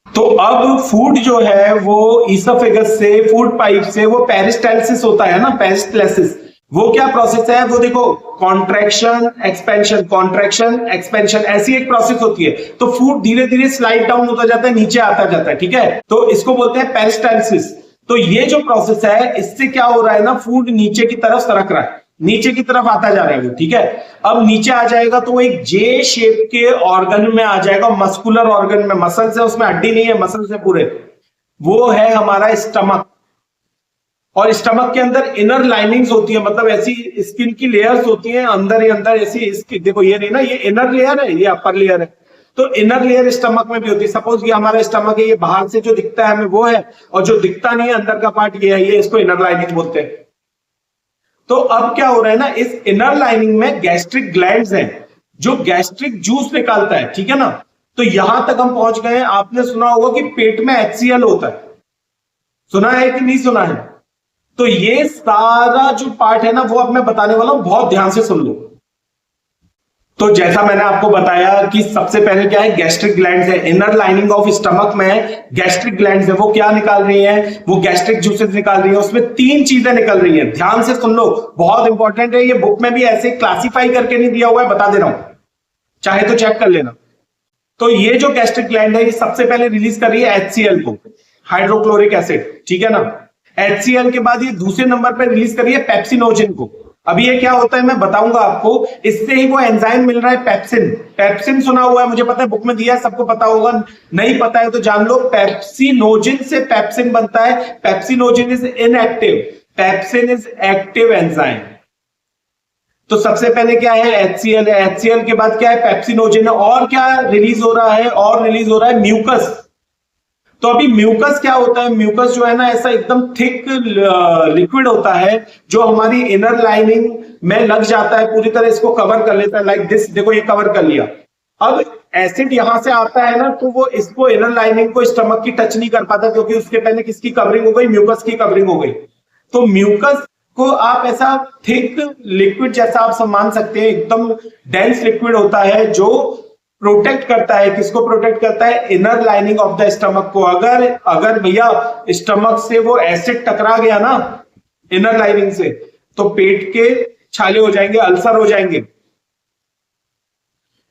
तो अब फूड जो है वो ईसोफेगस से, फूड पाइप से, वो पेरिस्टाल्सिस होता है ना, पेरिस्टाल्सिस, वो क्या प्रोसेस है? वो देखो, कॉन्ट्रैक्शन एक्सपेंशन, कॉन्ट्रैक्शन एक्सपेंशन, ऐसी एक प्रोसेस होती है। तो फूड धीरे धीरे स्लाइड डाउन होता जाता है, नीचे आता जाता है। ठीक है, तो इसको बोलते हैं पेरिस्टाल्सिस। तो ये जो प्रोसेस है, इससे क्या हो रहा है ना, फूड नीचे की तरफ सरक रहा है, नीचे की तरफ आता जा रहा है वो। ठीक है, अब नीचे आ जाएगा तो वो एक जे शेप के ऑर्गन में आ जाएगा, मस्कुलर ऑर्गन में, मसल से, उसमें हड्डी नहीं है, मसल से पूरे, वो है हमारा स्टमक। और स्टमक के अंदर इनर लाइनिंग्स होती है, मतलब ऐसी स्किन की लेयर्स होती हैं अंदर ही अंदर, ऐसी, देखो ये नहीं ना, ये इनर लेयर है, ये अपर लेयर है। तो इनर लेयर स्टमक में भी होती है। सपोज ये हमारा स्टमक है, ये बाहर से जो दिखता है हमें वो है, और जो दिखता नहीं है अंदर का पार्ट ये है, ये इसको इनर लाइनिंग बोलते हैं। तो अब क्या हो रहा है ना, इस इनर लाइनिंग में गैस्ट्रिक ग्लैंड्स हैं जो गैस्ट्रिक जूस निकालता है। ठीक है ना, तो यहां तक हम पहुंच गए। आपने सुना होगा कि पेट में HCl होता है, सुना है कि नहीं सुना है? तो ये सारा जो पार्ट है ना, वो अब मैं बताने वाला हूं, बहुत ध्यान से सुन लो। तो जैसा मैंने आपको बताया कि सबसे पहले क्या है, गैस्ट्रिक ग्लैंड्स है। इनर लाइनिंग ऑफ स्टमक में गैस्ट्रिक ग्लैंड्स है, वो क्या निकाल रही है? वो गैस्ट्रिक जूसेस निकाल रही है। उसमें 3 चीजें निकल रही हैं, ध्यान से सुन लो, बहुत इंपॉर्टेंट है। ये बुक में भी ऐसे क्लासिफाई करके नहीं दिया हुआ है, बता दे रहा हूं, चाहे तो चेक कर लेना। तो ये जो गैस्ट्रिक ग्लैंड है, ये सबसे पहले रिलीज कर रही है HCl को, हाइड्रोक्लोरिक एसिड। ठीक है ना, HCl के बाद ये दूसरे नंबर पर रिलीज कर रही है पेप्सिनोजेन को। अभी ये क्या होता है मैं बताऊंगा आपको। इससे ही वो एंजाइम मिल रहा है पेप्सिन। पेप्सिन सुना हुआ है, मुझे पता है बुक में दिया है, सबको पता होगा, नहीं पता है तो जान लो। पेप्सिनोजिन से पेप्सिन बनता है। Pepsinogen is inactive, pepsin is active enzyme. तो सबसे पहले क्या है, HCl है, HCl के बाद क्या है, पेप्सिनोजिन है, और क्या रिलीज हो रहा है, और रिलीज हो रहा है म्यूकस। तो अभी म्यूकस क्या होता है, म्यूकस जो है ना ऐसा एकदम थिक लिक्विड होता है जो हमारी इनर लाइनिंग में लग जाता है, पूरी तरह इसको कवर कर लेता है, लाइक दिस। देखो ये कवर कर लिया। अब एसिड यहां से आता है ना, तो वो इसको इनर लाइनिंग को स्टमक की टच नहीं कर पाता, क्योंकि उसके पहले किसकी कवरिंग हो गई, म्यूकस की कवरिंग हो गई। तो म्यूकस को आप ऐसा थिक लिक्विड जैसा आप मान सकते हैं, एकदम डेंस लिक्विड होता है जो प्रोटेक्ट करता है, किसको प्रोटेक्ट करता है, inner lining of the stomach को। अगर भैया स्टमक से वो एसिड टकरा गया ना इनर लाइनिंग से, तो पेट के छाले हो जाएंगे, अल्सर हो जाएंगे,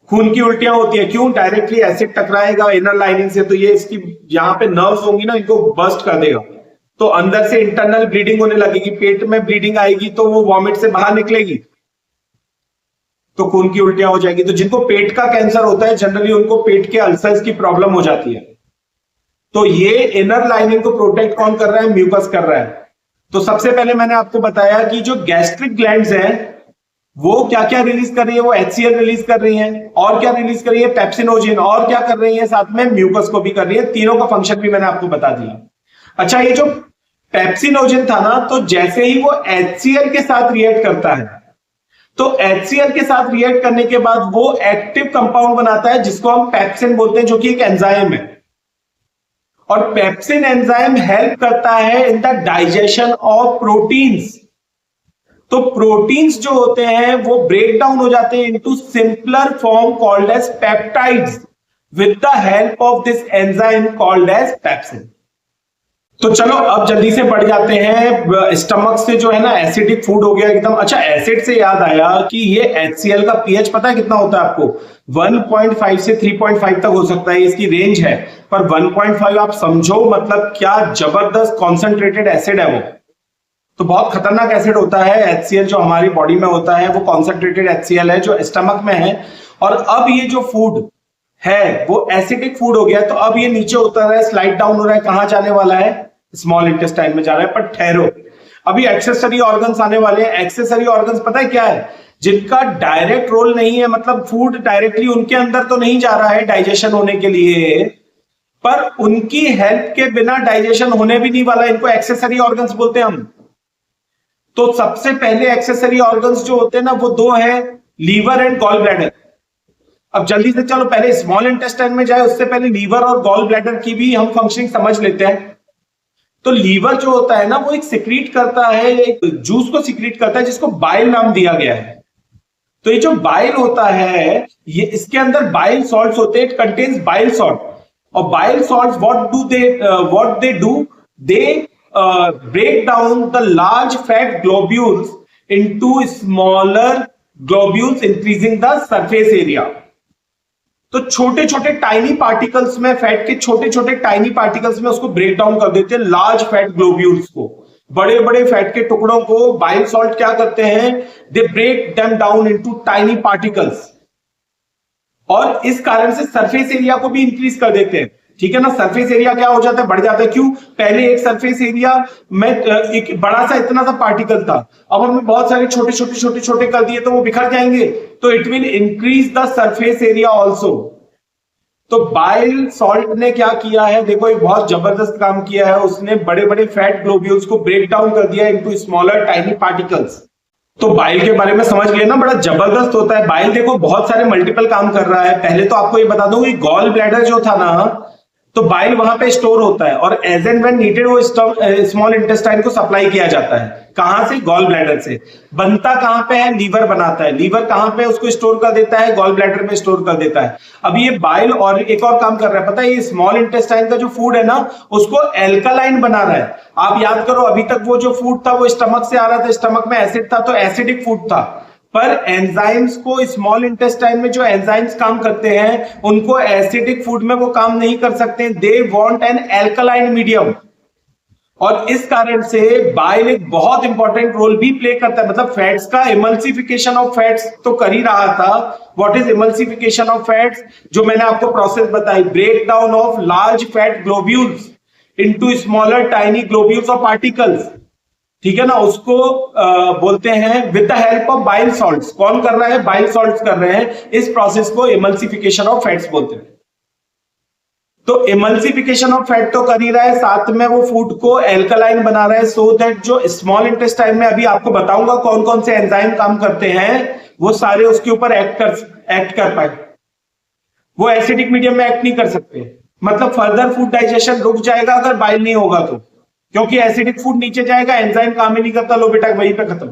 खून की उल्टियां होती है। क्यों, डायरेक्टली एसिड टकराएगा इनर लाइनिंग से, तो ये इसकी यहां पे नर्व्स होंगी ना, इनको बर्स्ट कर देगा, तो अंदर से इंटरनल ब्लीडिंग होने लगेगी, पेट में ब्लीडिंग आएगी, तो वो वॉमिट से बाहर निकलेगी, तो खून की उल्टियां हो जाएगी। तो जिनको पेट का कैंसर होता है जनरली उनको पेट के अल्सर्स की प्रॉब्लम हो जाती है। तो ये इनर लाइनिंग को प्रोटेक्ट कौन कर रहा है, म्यूकस कर रहा है। तो सबसे पहले मैंने आपको बताया कि जो गैस्ट्रिक ग्लैंड्स हैं वो क्या क्या रिलीज कर रही है, वो HCl रिलीज कर रही है, और क्या रिलीज कर रही है, पेप्सिनोजिन, और क्या कर रही है, साथ में म्यूकस को भी कर रही है। तीनों का फंक्शन भी मैंने आपको बता दिया। अच्छा, ये जो पेप्सिनोजिन था ना, तो जैसे ही वो HCl के साथ रिएक्ट करता है, तो HCl के साथ रिएक्ट करने के बाद वो एक्टिव कंपाउंड बनाता है जिसको हम पेप्सिन बोलते हैं, जो कि एक एंजाइम है। और पेप्सिन एंजाइम हेल्प करता है in the digestion of proteins. तो प्रोटीन्स जो होते हैं वो ब्रेक डाउन हो जाते हैं into simpler form called as peptides with the help of this enzyme called as pepsin. तो चलो अब जल्दी से बढ़ जाते हैं। स्टमक से जो है ना एसिडिक फूड हो गया एकदम। अच्छा, एसिड से याद आया कि ये HCl का पीएच पता है कितना होता है आपको, 1.5 से 3.5 तक हो सकता है, इसकी रेंज है। पर 1.5 आप समझो मतलब क्या जबरदस्त कॉन्सेंट्रेटेड एसिड है वो। तो बहुत खतरनाक एसिड होता है HCl, जो हमारी बॉडी में होता है वो कॉन्सेंट्रेटेड HCl है जो स्टमक में है। और अब ये जो फूड है वो एसिडिक फूड हो गया, तो अब ये नीचे उतर रहा है, स्लाइड डाउन हो रहा है, कहां जाने वाला है, स्मॉल इंटेस्टाइन में जा रहा है। पर ठहरो, अभी एक्सेसरी ऑर्गन्स आने वाले हैं। एक्सेसरी ऑर्गन्स पता है क्या है, जिनका डायरेक्ट रोल नहीं है, मतलब फूड डायरेक्टली उनके अंदर तो नहीं जा रहा है डाइजेशन होने के लिए, पर उनकी हेल्प के बिना डाइजेशन होने भी नहीं वाला, इनको एक्सेसरी ऑर्गन्स बोलते हैं हम। तो सबसे पहले एक्सेसरी ऑर्गन्स जो होते हैं ना वो दो है, लीवर एंड गॉल ब्लैडर। अब जल्दी से चलो पहले स्मॉल इंटेस्टाइन में जाए, उससे पहले लीवर और गॉल ब्लैडर की भी हम फंक्शनिंग समझ लेते हैं। तो लीवर जो होता है ना वो एक सिक्रीट करता है, एक जूस को सिक्रीट करता है जिसको बाइल नाम दिया गया है। तो ये जो बाइल होता है, ये इसके अंदर बाइल सॉल्ट्स होते हैं, इट कंटेन्स बाइल सॉल्ट। और bile salts what they do, they break down the large fat globules into smaller globules, increasing the surface area। तो छोटे छोटे टाइनी पार्टिकल्स में, फैट के छोटे छोटे टाइनी पार्टिकल्स में उसको ब्रेक डाउन कर देते हैं, लार्ज फैट ग्लोब्यूल्स को, बड़े बड़े फैट के टुकड़ों को बाइल सॉल्ट क्या करते हैं, they break them down into tiny particles, और इस कारण से सरफेस एरिया को भी इंक्रीज कर देते हैं। ठीक है ना, सरफेस एरिया क्या हो जाता है, बढ़ जाता है। क्यों, पहले एक सरफेस एरिया में एक बड़ा सा इतना सा पार्टिकल था, अब हमने बहुत सारे छोटे छोटे छोटे छोटे कर दिए तो वो बिखर जाएंगे, तो it will increase the surface area also. तो बाइल सॉल्ट ने क्या किया है, देखो एक बहुत जबरदस्त काम किया है, उसने बड़े बड़े फैट ग्लोब्यूल्स को ब्रेक डाउन कर दिया इनटू स्मॉलर टाइनी पार्टिकल्स। तो बाइल के बारे में समझ लेना, बड़ा जबरदस्त होता है बाइल। देखो बहुत सारे मल्टीपल काम कर रहा है। पहले तो आपको ये बता दूं कि गॉल ब्लैडर जो था ना, तो बाइल वहां पे स्टोर होता है, और एज एंड व्हेन नीडेड वो स्मॉल इंटेस्टाइन को सप्लाई किया जाता है। कहां से, गॉल ब्लैडर से। बनता कहां पे है, लीवर बनाता है। लीवर कहां पे उसको स्टोर कर देता है, गॉल ब्लैडर में स्टोर कर देता है। अब ये बाइल और एक और काम कर रहा है, पता है, ये स्मॉल इंटेस्टाइन का जो फूड है ना उसको एल्कालाइन बना रहा है। आप याद करो, अभी तक वो जो फूड था वो स्टमक से आ रहा था, स्टमक में एसिड था तो एसिडिक फूड था, पर एंजाइम्स को स्मॉल इंटेस्टाइन में जो एंजाइम्स काम करते हैं उनको एसिडिक फूड में वो काम नहीं कर सकते, they want an alkaline medium. और इस कारण से बाइल एक बहुत इंपॉर्टेंट रोल भी प्ले करता है। मतलब फैट्स का इमल्सिफिकेशन ऑफ फैट्स तो कर ही रहा था। What is emulsification of fats? जो मैंने आपको प्रोसेस बताई, break down of large fat globules into smaller tiny globules और पार्टिकल्स, ठीक है ना, उसको बोलते हैं with the help of bile salts. कौन कर रहा है? बाइल सॉल्ट्स कर रहे हैं। इस प्रोसेस को इमल्सिफिकेशन ऑफ फैट्स बोलते हैं। तो इमल्सिफिकेशन ऑफ फैट तो कर ही रहा है, साथ में वो फूड को एल्कलाइन बना रहा है, सो दैट जो स्मॉल इंटेस्टाइन में अभी आपको बताऊंगा कौन कौन से एंजाइम काम करते हैं, वो सारे उसके ऊपर एक्ट कर पाए। वो एसिडिक मीडियम में एक्ट नहीं कर सकते। मतलब फर्दर फूड डाइजेशन रुक जाएगा अगर बाइल नहीं होगा तो, क्योंकि एसिडिक फूड नीचे जाएगा, एंजाइम काम ही नहीं करता, लो बेटा वहीं पे खत्म।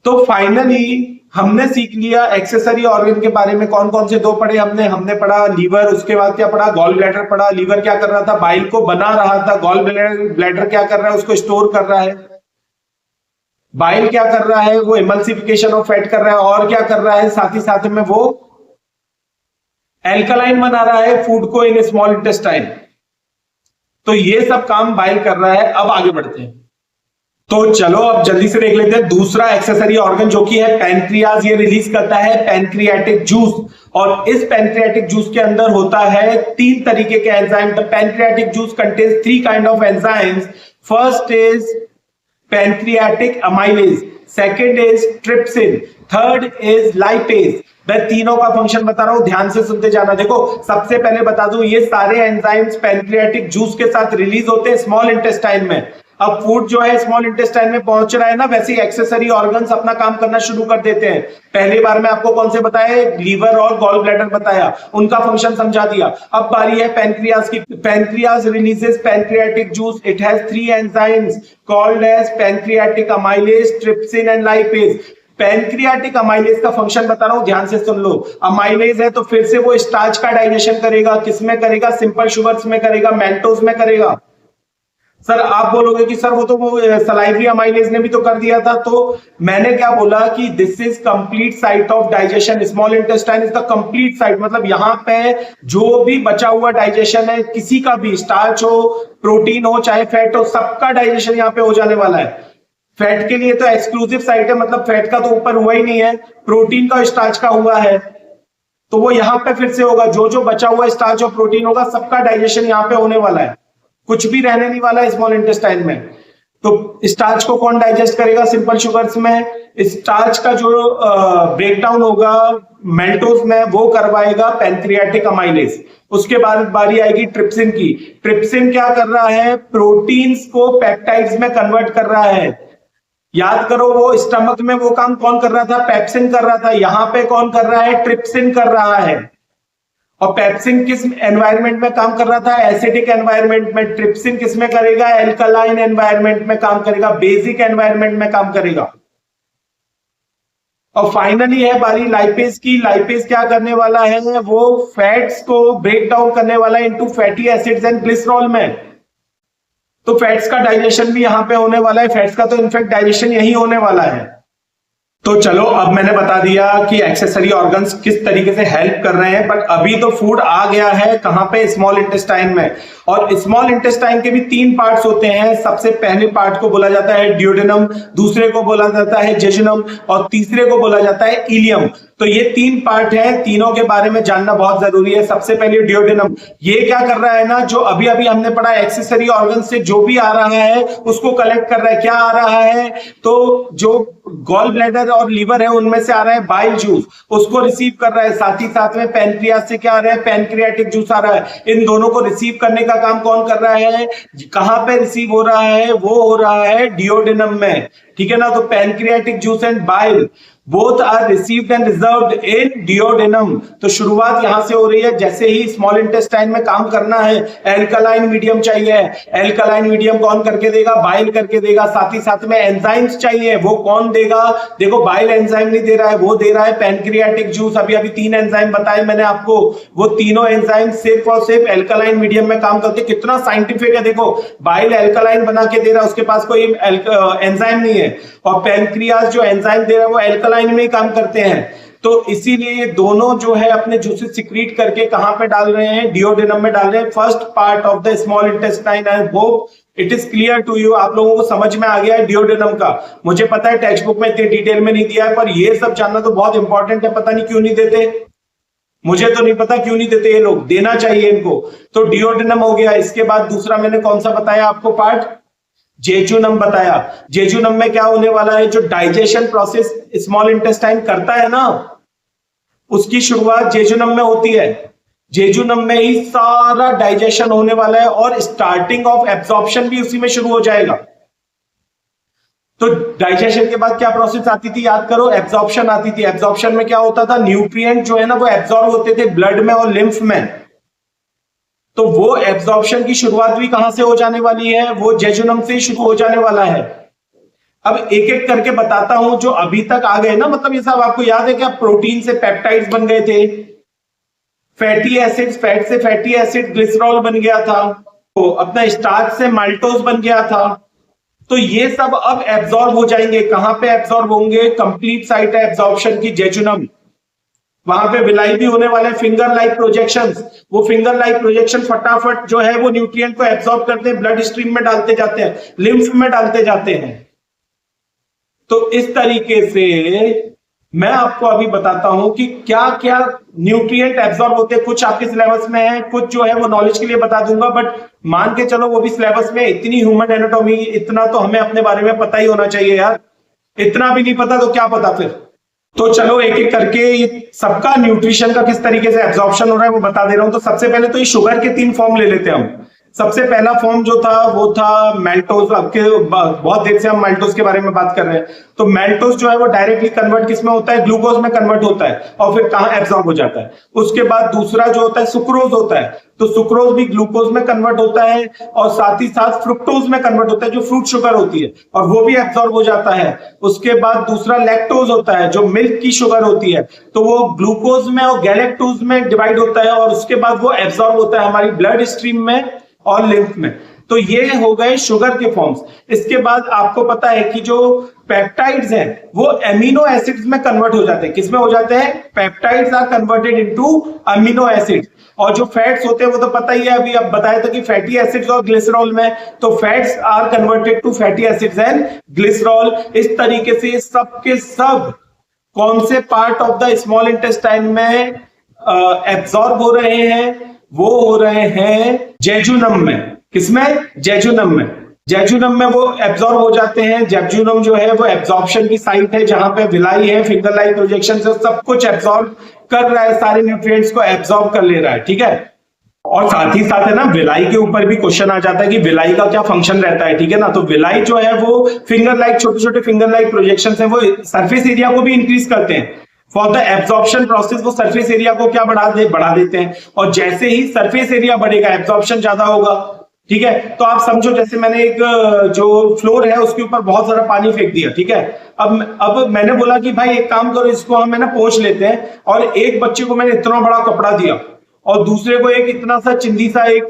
तो फाइनली हमने सीख लिया एक्सेसरी ऑर्गन के बारे में। कौन कौन से दो पढ़े हमने पढ़ा लीवर, उसके बाद क्या पढ़ा? गॉल ब्लैडर पढ़ा। लीवर क्या कर रहा था? बाइल को बना रहा था। गॉल ब्लैडर क्या कर रहा है? उसको स्टोर कर रहा है। बाइल क्या कर रहा है? वो इमल्सिफिकेशन ऑफ फैट कर रहा है। और क्या कर रहा है? साथ ही साथ में वो एल्कलाइन बना रहा है फूड को इन स्मॉल इंटेस्टाइन। तो ये सब काम बाइल कर रहा है। अब आगे बढ़ते हैं। तो चलो अब जल्दी से देख लेते हैं दूसरा एक्सेसरी ऑर्गन जो कि है पैनक्रियाज। ये रिलीज करता है पैनक्रियाटिक जूस, और इस पैनक्रियाटिक जूस के अंदर होता है 3 तरीके के enzyme. The pancreatic juice contains 3 kind of enzymes. First is pancreatic amylase, second is trypsin, third is lipase. मैं तीनों का फंक्शन बता रहा हूं, ध्यान से सुनते जाना। देखो सबसे पहले बता दूं, ये सारे एंजाइम्स पैनक्रियाटिक जूस के साथ रिलीज होते हैं स्मॉल इंटेस्टाइन में। अब फूड जो है स्मॉल इंटेस्टाइन में पहुंच रहा है ना, वैसे ही एक्सेसरी ऑर्गन्स अपना काम करना शुरू कर देते हैं। पहली बार में आपको कौन से बताए? लीवर और गॉल ब्लैडर बताया, उनका फंक्शन समझा दिया। अब बारी है पैनक्रियाज की। Pancreas releases pancreatic juice. It has 3 enzymes called as pancreatic amylase, trypsin and lipase. Pancreatic amylase का फंक्शन बता रहा हूं, ध्यान से सुन लो। अमाइलेज है तो फिर से वो स्टार्च का डाइजेशन करेगा। किसमें करेगा? सिंपल शुगर्स में करेगा, मैल्टोज में करेगा। सर आप बोलोगे कि सर वो तो वो सलाइवरी अमाइलेज ने भी तो कर दिया था। तो मैंने क्या बोला कि this is complete site of digestion. Small intestine is the complete site. मतलब यहाँ पे जो भी बचा हुआ डाइजेशन है, किसी का भी, स्टार्च हो, प्रोटीन हो, चाहे फैट हो, सबका डाइजेशन यहाँ पे हो जाने वाला है। फैट के लिए तो एक्सक्लूसिव साइट है, मतलब फैट का तो ऊपर हुआ ही नहीं है, प्रोटीन का, स्टार्च का हुआ है। तो वो यहाँ पे फिर से होगा, जो जो बचा हुआ स्टार्च और प्रोटीन होगा सबका डाइजेशन यहाँ पे होने वाला है। कुछ भी रहने नहीं वाला है स्मॉल इंटेस्टाइन में। तो स्टार्च को कौन डाइजेस्ट करेगा? सिंपल शुगर्स में। स्टार्च का जो ब्रेकडाउन होगा मेल्टोज में, वो करवाएगा पैनक्रियाटिक अमाइलेज। उसके बाद बारी आएगी ट्रिप्सिन की। ट्रिप्सिन क्या कर रहा है? प्रोटीन्स को पेप्टाइड्स में कन्वर्ट कर रहा है। याद करो, वो स्टमक में वो काम कौन कर रहा था? पेप्सिन कर रहा था। यहां पे कौन कर रहा है? ट्रिप्सिन कर रहा है। और पेप्सिन किस एनवायरनमेंट में काम कर रहा था? एसिडिक एनवायरनमेंट में। ट्रिप्सिन किस में करेगा? एल्कलाइन एनवायरनमेंट में काम करेगा, बेसिक एनवायरनमेंट में काम करेगा। और फाइनली है बारी लाइपेज की। लाइपेज क्या करने वाला है? वो फैट्स को ब्रेक डाउन करने वाला है into fatty acids and glycerol में। तो फैट्स का डाइजेशन भी यहां पे होने वाला है। फैट्स का तो इनफैक्ट डाइजेशन यही होने वाला है। तो चलो अब मैंने बता दिया कि एक्सेसरी ऑर्गन्स किस तरीके से हेल्प कर रहे हैं, बट अभी तो फूड आ गया है कहां पे? स्मॉल इंटेस्टाइन में। और स्मॉल इंटेस्टाइन के भी 3 पार्ट्स होते हैं। सबसे पहले पार्ट को बोला जाता है ड्यूडेनम, दूसरे को बोला जाता है जेजुनम, और तीसरे को बोला जाता है इलियम। तो ये 3 पार्ट है, तीनों के बारे में जानना बहुत जरूरी है। सबसे पहले ड्यूडेनम, ये क्या कर रहा है ना, जो अभी अभी हमने पढ़ा एक्सेसरी ऑर्गन से जो भी आ रहा है उसको कलेक्ट कर रहा है। क्या आ रहा है? तो जो गॉल ब्लैडर और लीवर है उनमें से आ रहा है बाइल जूस, उसको रिसीव कर रहा है। साथ ही साथ में पैनक्रियाज से क्या आ रहा है? पैनक्रियाटिक जूस आ रहा है। इन दोनों को रिसीव करने का काम कौन कर रहा है? कहां पे रिसीव हो रहा है? वो हो रहा है डियोडेनम में, ठीक है ना। तो pancreatic juice and bile both are received and reserved in duodenum. तो शुरुआत यहां से हो रही है। जैसे ही स्मॉल इंटेस्टाइन में काम करना है, एल्कलाइन मीडियम चाहिए। एल्कलाइन मीडियम कौन करके देगा? बाइल करके देगा। साथ ही साथ में एंजाइम्स चाहिए, वो कौन देगा? देखो बाइल एंजाइम नहीं दे रहा है, वो दे रहा है पैनक्रियाटिक जूस। अभी अभी 3 एंजाइम बताए मैंने आपको, वो तीनों एंजाइम सिर्फ और सिर्फ एल्कलाइन मीडियम में काम करते। कितना साइंटिफिक है देखो, बाइल एल्कलाइन बना के दे रहा है, उसके पास कोई एंजाइम नहीं है। और पैनक्रियाज जो एंजाइम दे रहा है वो एल्कलाइन में ही काम करते हैं। तो इसीलिए ये दोनों जो है अपने जूसेस सिक्रीट करके कहां पे डाल रहे हैं? डियोडेनम में डाल रहे हैं। First part of the small intestine. I hope it is clear to you? आप लोगों को समझ में आ गया है डिओडेनम का? मुझे पता है टेक्स्ट बुक में इतनी डिटेल में नहीं दिया है, पर ये सब जानना तो बहुत इंपॉर्टेंट है। पता नहीं क्यों नहीं देते, मुझे तो नहीं पता क्यों नहीं देते ये लोग, देना चाहिए इनको। तो डिओडेनम हो गया। इसके बाद दूसरा मैंने कौन सा बताया आपको पार्ट? जेजुनम बताया। जेजुनम में क्या होने वाला है? जो डाइजेशन प्रोसेस स्मॉल इंटेस्टाइन करता है ना, उसकी शुरुआत जेजुनम में होती है। जेजुनम में ही सारा डाइजेशन होने वाला है और स्टार्टिंग ऑफ एब्जॉर्प्शन भी उसी में शुरू हो जाएगा। तो डाइजेशन के बाद क्या प्रोसेस आती थी याद करो? एब्जॉर्प्शन आती थी। एब्जॉर्प्शन में क्या होता था? न्यूट्रिएंट जो है ना वो एब्जॉर्ब होते थे ब्लड में और लिम्फ में। तो वो एब्जॉर्प्शन की शुरुआत भी कहां से हो जाने वाली है? वो जेजुनम से ही शुरू हो जाने वाला है। अब एक एक करके बताता हूं जो अभी तक आ गए ना, मतलब ये सब आपको याद है क्या? प्रोटीन से पेप्टाइड्स बन गए थे, फैटी एसिड्स, फैट से फैटी एसिड ग्लिसरॉल बन गया था, तो अपना स्टार्च से माल्टोज बन गया था। तो ये सब अब एब्जॉर्ब हो जाएंगे। कहां पे एब्जॉर्ब होंगे? कंप्लीट साइट है एब्जॉर्प्शन की, जेजुनम। वहां पे विलाई भी होने वाले फिंगर लाइक प्रोजेक्शंस। वो फिंगर लाइक प्रोजेक्शन फटाफट जो है वो न्यूट्रिएंट को एब्जॉर्ब करते हैं, ब्लड स्ट्रीम में डालते जाते हैं, लिम्फ में डालते जाते हैं। तो इस तरीके से मैं आपको अभी बताता हूं कि क्या क्या न्यूट्रिएंट एब्जॉर्ब होते हैं। कुछ आपके सिलेबस में है, कुछ जो है वो नॉलेज के लिए बता दूंगा, बट मान के चलो वो भी सिलेबस में। इतनी ह्यूमन एनाटॉमी, इतना तो हमें अपने बारे में पता ही होना चाहिए यार। इतना भी नहीं पता तो क्या पता फिर। तो चलो एक एक करके ये सबका न्यूट्रिशन का किस तरीके से एब्जॉर्प्शन हो रहा है वो बता दे रहा हूं। तो सबसे पहले तो ये शुगर के 3 फॉर्म ले लेते हैं हम। सबसे पहला फॉर्म जो था वो था मैल्टोज। आपके बहुत देर से हम मैल्टोज के बारे में बात कर रहे हैं। तो मैल्टोज जो है वो डायरेक्टली कन्वर्ट किस में होता है? ग्लूकोज में कन्वर्ट होता है और फिर कहां एब्जॉर्ब हो जाता है। उसके बाद दूसरा जो होता है सुक्रोज होता है। तो सुक्रोज भी ग्लूकोज में कन्वर्ट होता है और साथ ही साथ फ्रुक्टोज में कन्वर्ट होता है जो फ्रूट शुगर होती है, और वो भी एब्जॉर्ब हो जाता है। उसके बाद दूसरा लैक्टोज होता है जो मिल्क की शुगर होती है, तो वो ग्लूकोज में और गैलेक्टोज में डिवाइड होता है और उसके बाद वो एब्जॉर्ब होता है हमारी ब्लड स्ट्रीम में और लिम्फ में। तो ये हो गए शुगर के फॉर्म्स। इसके बाद आपको पता है कि जो पेप्टाइड्स हैं वो एमिनो एसिड्स में कन्वर्ट हो जाते हैं। किसमें हो जाते हैं? Peptides are converted into amino acids. और जो फैट्स होते हैं वो तो पता ही है, अभी अब बताया था कि फैटी एसिड्स और ग्लिसरॉल में, तो fats are converted to fatty acids and glycerol. इस तरीके से सब के सब कौन से part of the small intestine में एब्जॉर्ब हो रहे हैं? वो हो रहे हैं जेजुनम में। किसमें? जेजुनम में। जेजुनम में वो एब्जॉर्ब हो जाते हैं। जेजुनम जो है वो एब्जॉर्प्शन की साइट है जहां पे विलाई है, फिंगर लाइक प्रोजेक्शन से सब कुछ एब्जॉर्ब कर रहा है, सारे न्यूट्रिएंट्स को एब्जॉर्ब कर ले रहा है। ठीक है। और साथ ही साथ है ना, विलाई के ऊपर भी क्वेश्चन आ जाता है कि विलाई का क्या फंक्शन रहता है। ठीक है ना। तो विलाई जो है वो फिंगर लाइक, छोटे छोटे फिंगर लाइक प्रोजेक्शन है, वो सरफेस एरिया को भी इंक्रीज करते हैं। फॉर द एब्जॉर्प्शन प्रोसेस वो सरफेस एरिया को क्या बढ़ा देते हैं, और जैसे ही सरफेस एरिया बढ़ेगा एब्जॉर्प्शन ज्यादा होगा। ठीक है। तो आप समझो जैसे मैंने एक जो फ्लोर है उसके ऊपर बहुत सारा पानी फेंक दिया। ठीक है। अब मैंने बोला कि भाई एक काम करो, इसको हम है ना पोंछ लेते हैं, और एक बच्चे को मैंने इतना बड़ा कपड़ा दिया और दूसरे को एक इतना सा चिंदी सा एक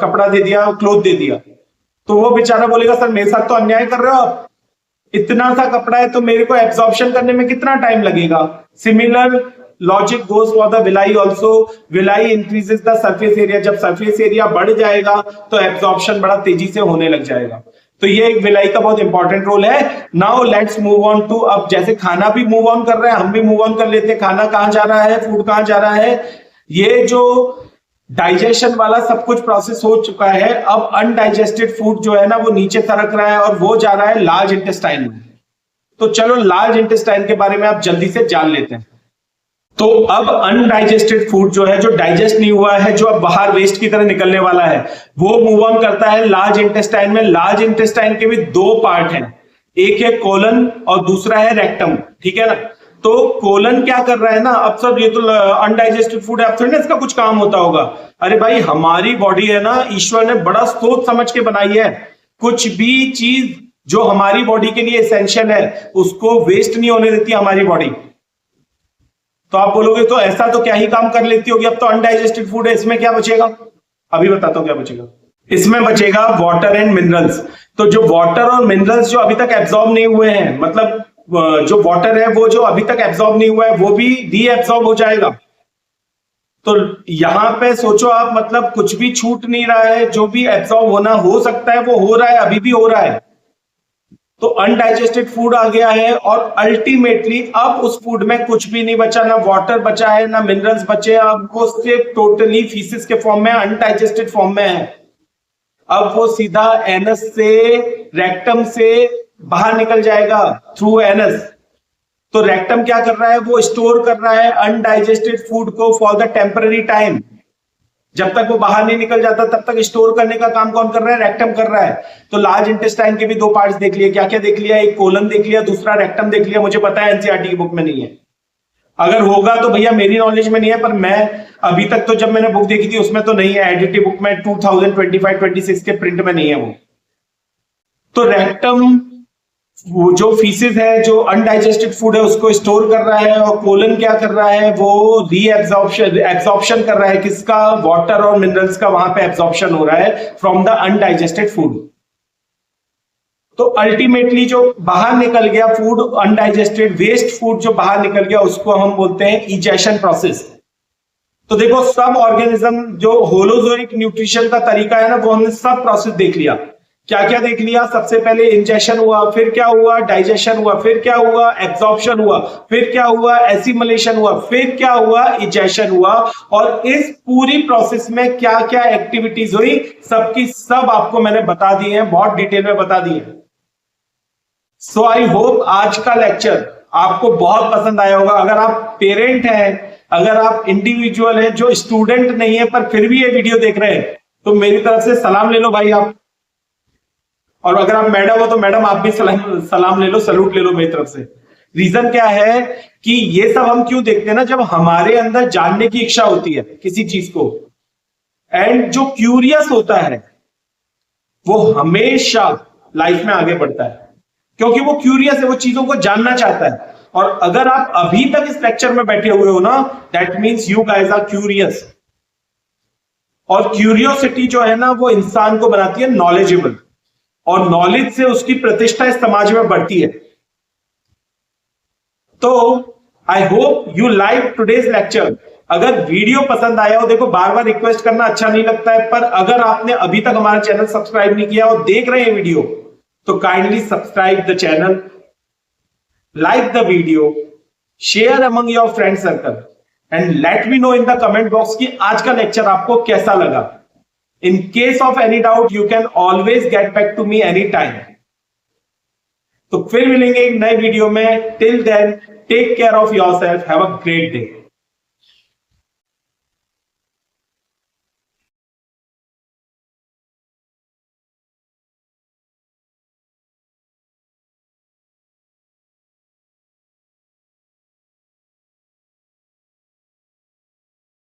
कपड़ा दे दिया, क्लोथ दे दिया। तो वो बेचारा बोलेगा सर मेरे साथ तो अन्याय कर रहे हो आप, इतना सा कपड़ा है तो मेरे को एब्जॉर्प्शन करने में कितना टाइम लगेगा। Similar logic goes for the villi also. Villi increases the surface area. जब सरफेस एरिया बढ़ जाएगा तो एब्जॉर्प्शन बड़ा तेजी से होने लग जाएगा। तो ये एक विलाई का बहुत इंपॉर्टेंट रोल है। Now let's move on to, अब जैसे खाना भी मूव ऑन कर रहे हैं, हम भी मूव ऑन कर लेते हैं। खाना कहां जा रहा है? फूड कहां जा रहा है? ये जो डाइजेशन वाला सब कुछ प्रोसेस हो चुका है, अब अनडाइजेस्टेड फूड जो है ना वो नीचे सरक रहा है और वो जा रहा है लार्ज इंटेस्टाइन में। तो चलो लार्ज इंटेस्टाइन के बारे में आप जल्दी से जान लेते हैं। तो अब अनडाइजेस्टेड फूड जो है, जो डाइजेस्ट नहीं हुआ है, जो अब बाहर वेस्ट की तरह निकलने वाला है, वो मूव ऑन करता है लार्ज इंटेस्टाइन में। लार्ज इंटेस्टाइन के भी 2 पार्ट हैं, एक है कोलन और दूसरा है रेक्टम। ठीक है ना। तो कोलन क्या कर रहा है ना, अब सर ये तो अनडाइजेस्टेड फूड है, अब थोड़ी ना इसका कुछ काम होता होगा। अरे भाई हमारी बॉडी है ना, ईश्वर ने बड़ा सोच समझ के बनाई है। कुछ भी चीज जो हमारी बॉडी के लिए एसेंशियल है उसको वेस्ट नहीं होने देती हमारी बॉडी। तो आप बोलोगे तो ऐसा तो क्या ही काम कर लेती होगी, अब तो अनडाइजेस्टेड फूड है, इसमें क्या बचेगा? अभी बताता हूं क्या बचेगा। इसमें बचेगा वाटर एंड मिनरल्स। तो जो वाटर और मिनरल्स जो अभी तक एब्जॉर्ब नहीं हुए हैं, मतलब जो वाटर है वो जो अभी तक एब्जॉर्ब नहीं हुआ है वो भी रीएब्जॉर्ब हो जाएगा। तो यहां पे सोचो आप, मतलब कुछ भी छूट नहीं रहा है, जो भी एब्जॉर्ब होना हो सकता है वो हो रहा है, अभी भी हो रहा है। तो अनडाइजेस्टेड फूड आ गया है और अल्टीमेटली अब उस फूड में कुछ भी नहीं बचा, ना वाटर बचा है ना मिनरल्स बचे, अब वो सिर्फ टोटली फीसिस के फॉर्म में, अनडाइजेस्टेड फॉर्म में है। अब वो सीधा एनस से, रेक्टम से बाहर निकल जाएगा थ्रू एनस। तो रेक्टम क्या कर रहा है, वो स्टोर कर रहा है अनडाइजेस्टेड फूड को फॉर द टेम्पररी टाइम। जब तक वो बाहर नहीं निकल जाता तब तक स्टोर करने का काम कौन कर रहा है, रेक्टम कर रहा है। तो लार्ज इंटेस्टाइन के भी दो पार्ट्स देख लिए, क्या क्या देख लिया, एक कोलन देख लिया, दूसरा रेक्टम देख लिया। मुझे पता है एनसीईआरटी की बुक में नहीं है, अगर होगा तो भैया मेरी नॉलेज में नहीं है, पर मैं अभी तक तो जब मैंने बुक देखी थी उसमें तो नहीं है, एडिटिव बुक में 2025-26 के प्रिंट में नहीं है वो। तो रेक्टम वो जो फीसिस है, जो अनडाइजेस्टेड फूड है उसको स्टोर कर रहा है, और कोलन क्या कर रहा है, वो एब्जॉर्प्शन कर रहा है, किसका, वाटर और मिनरल्स का वहां पे एब्जॉर्प्शन हो रहा है फ्रॉम द अनडाइजेस्टेड फूड। तो अल्टीमेटली जो बाहर निकल गया फूड, अनडाइजेस्टेड वेस्ट फूड जो बाहर निकल गया, उसको हम बोलते हैं इजेशन प्रोसेस। तो देखो सब ऑर्गेनिज्म जो होलोजोइक न्यूट्रिशन का तरीका है ना, वो हमने सब प्रोसेस देख लिया। क्या क्या देख लिया, सबसे पहले इंजेशन हुआ, फिर क्या हुआ, डाइजेशन हुआ, फिर क्या हुआ, एब्जॉर्प्शन हुआ, फिर क्या हुआ, एसिमिलेशन हुआ, फिर क्या हुआ, इजेशन हुआ। और इस पूरी प्रोसेस में क्या क्या एक्टिविटीज हुई, सबकी सब आपको मैंने बता दी है, बहुत डिटेल में बता दी है। सो आई होप आज का लेक्चर आपको बहुत पसंद आया होगा। अगर आप पेरेंट हैं, अगर आप इंडिविजुअल हैं जो स्टूडेंट नहीं है पर फिर भी ये वीडियो देख रहे हैं, तो मेरी तरफ से सलाम ले लो भाई आप। और अगर आप मैडम हो तो मैडम आप भी सलाम ले लो, सलूट ले लो मेरी तरफ से। रीजन क्या है कि ये सब हम क्यों देखते हैं ना, जब हमारे अंदर जानने की इच्छा होती है किसी चीज को, एंड जो क्यूरियस होता है वो हमेशा लाइफ में आगे बढ़ता है, क्योंकि वो क्यूरियस है, वो चीजों को जानना चाहता है। और अगर आप अभी तक इस लेक्चर में बैठे हुए हो ना, that means you guys are curious. और क्यूरियोसिटी जो है ना, वो इंसान को बनाती है नॉलेजेबल, और नॉलेज से उसकी प्रतिष्ठा इस समाज में बढ़ती है। तो I hope you like today's lecture. अगर वीडियो पसंद आया हो, देखो बार बार रिक्वेस्ट करना अच्छा नहीं लगता है, पर अगर आपने अभी तक हमारा चैनल सब्सक्राइब नहीं किया और देख रहे हैं वीडियो, तो kindly subscribe the channel, like the video, share among your friend circle, and let me know in the comment box कि आज का लेक्चर आपको कैसा लगा। In case of any doubt, you can always get back to me anytime. तो फिर मिलेंगे एक नए वीडियो में। Till then, take care of yourself. Have a great day.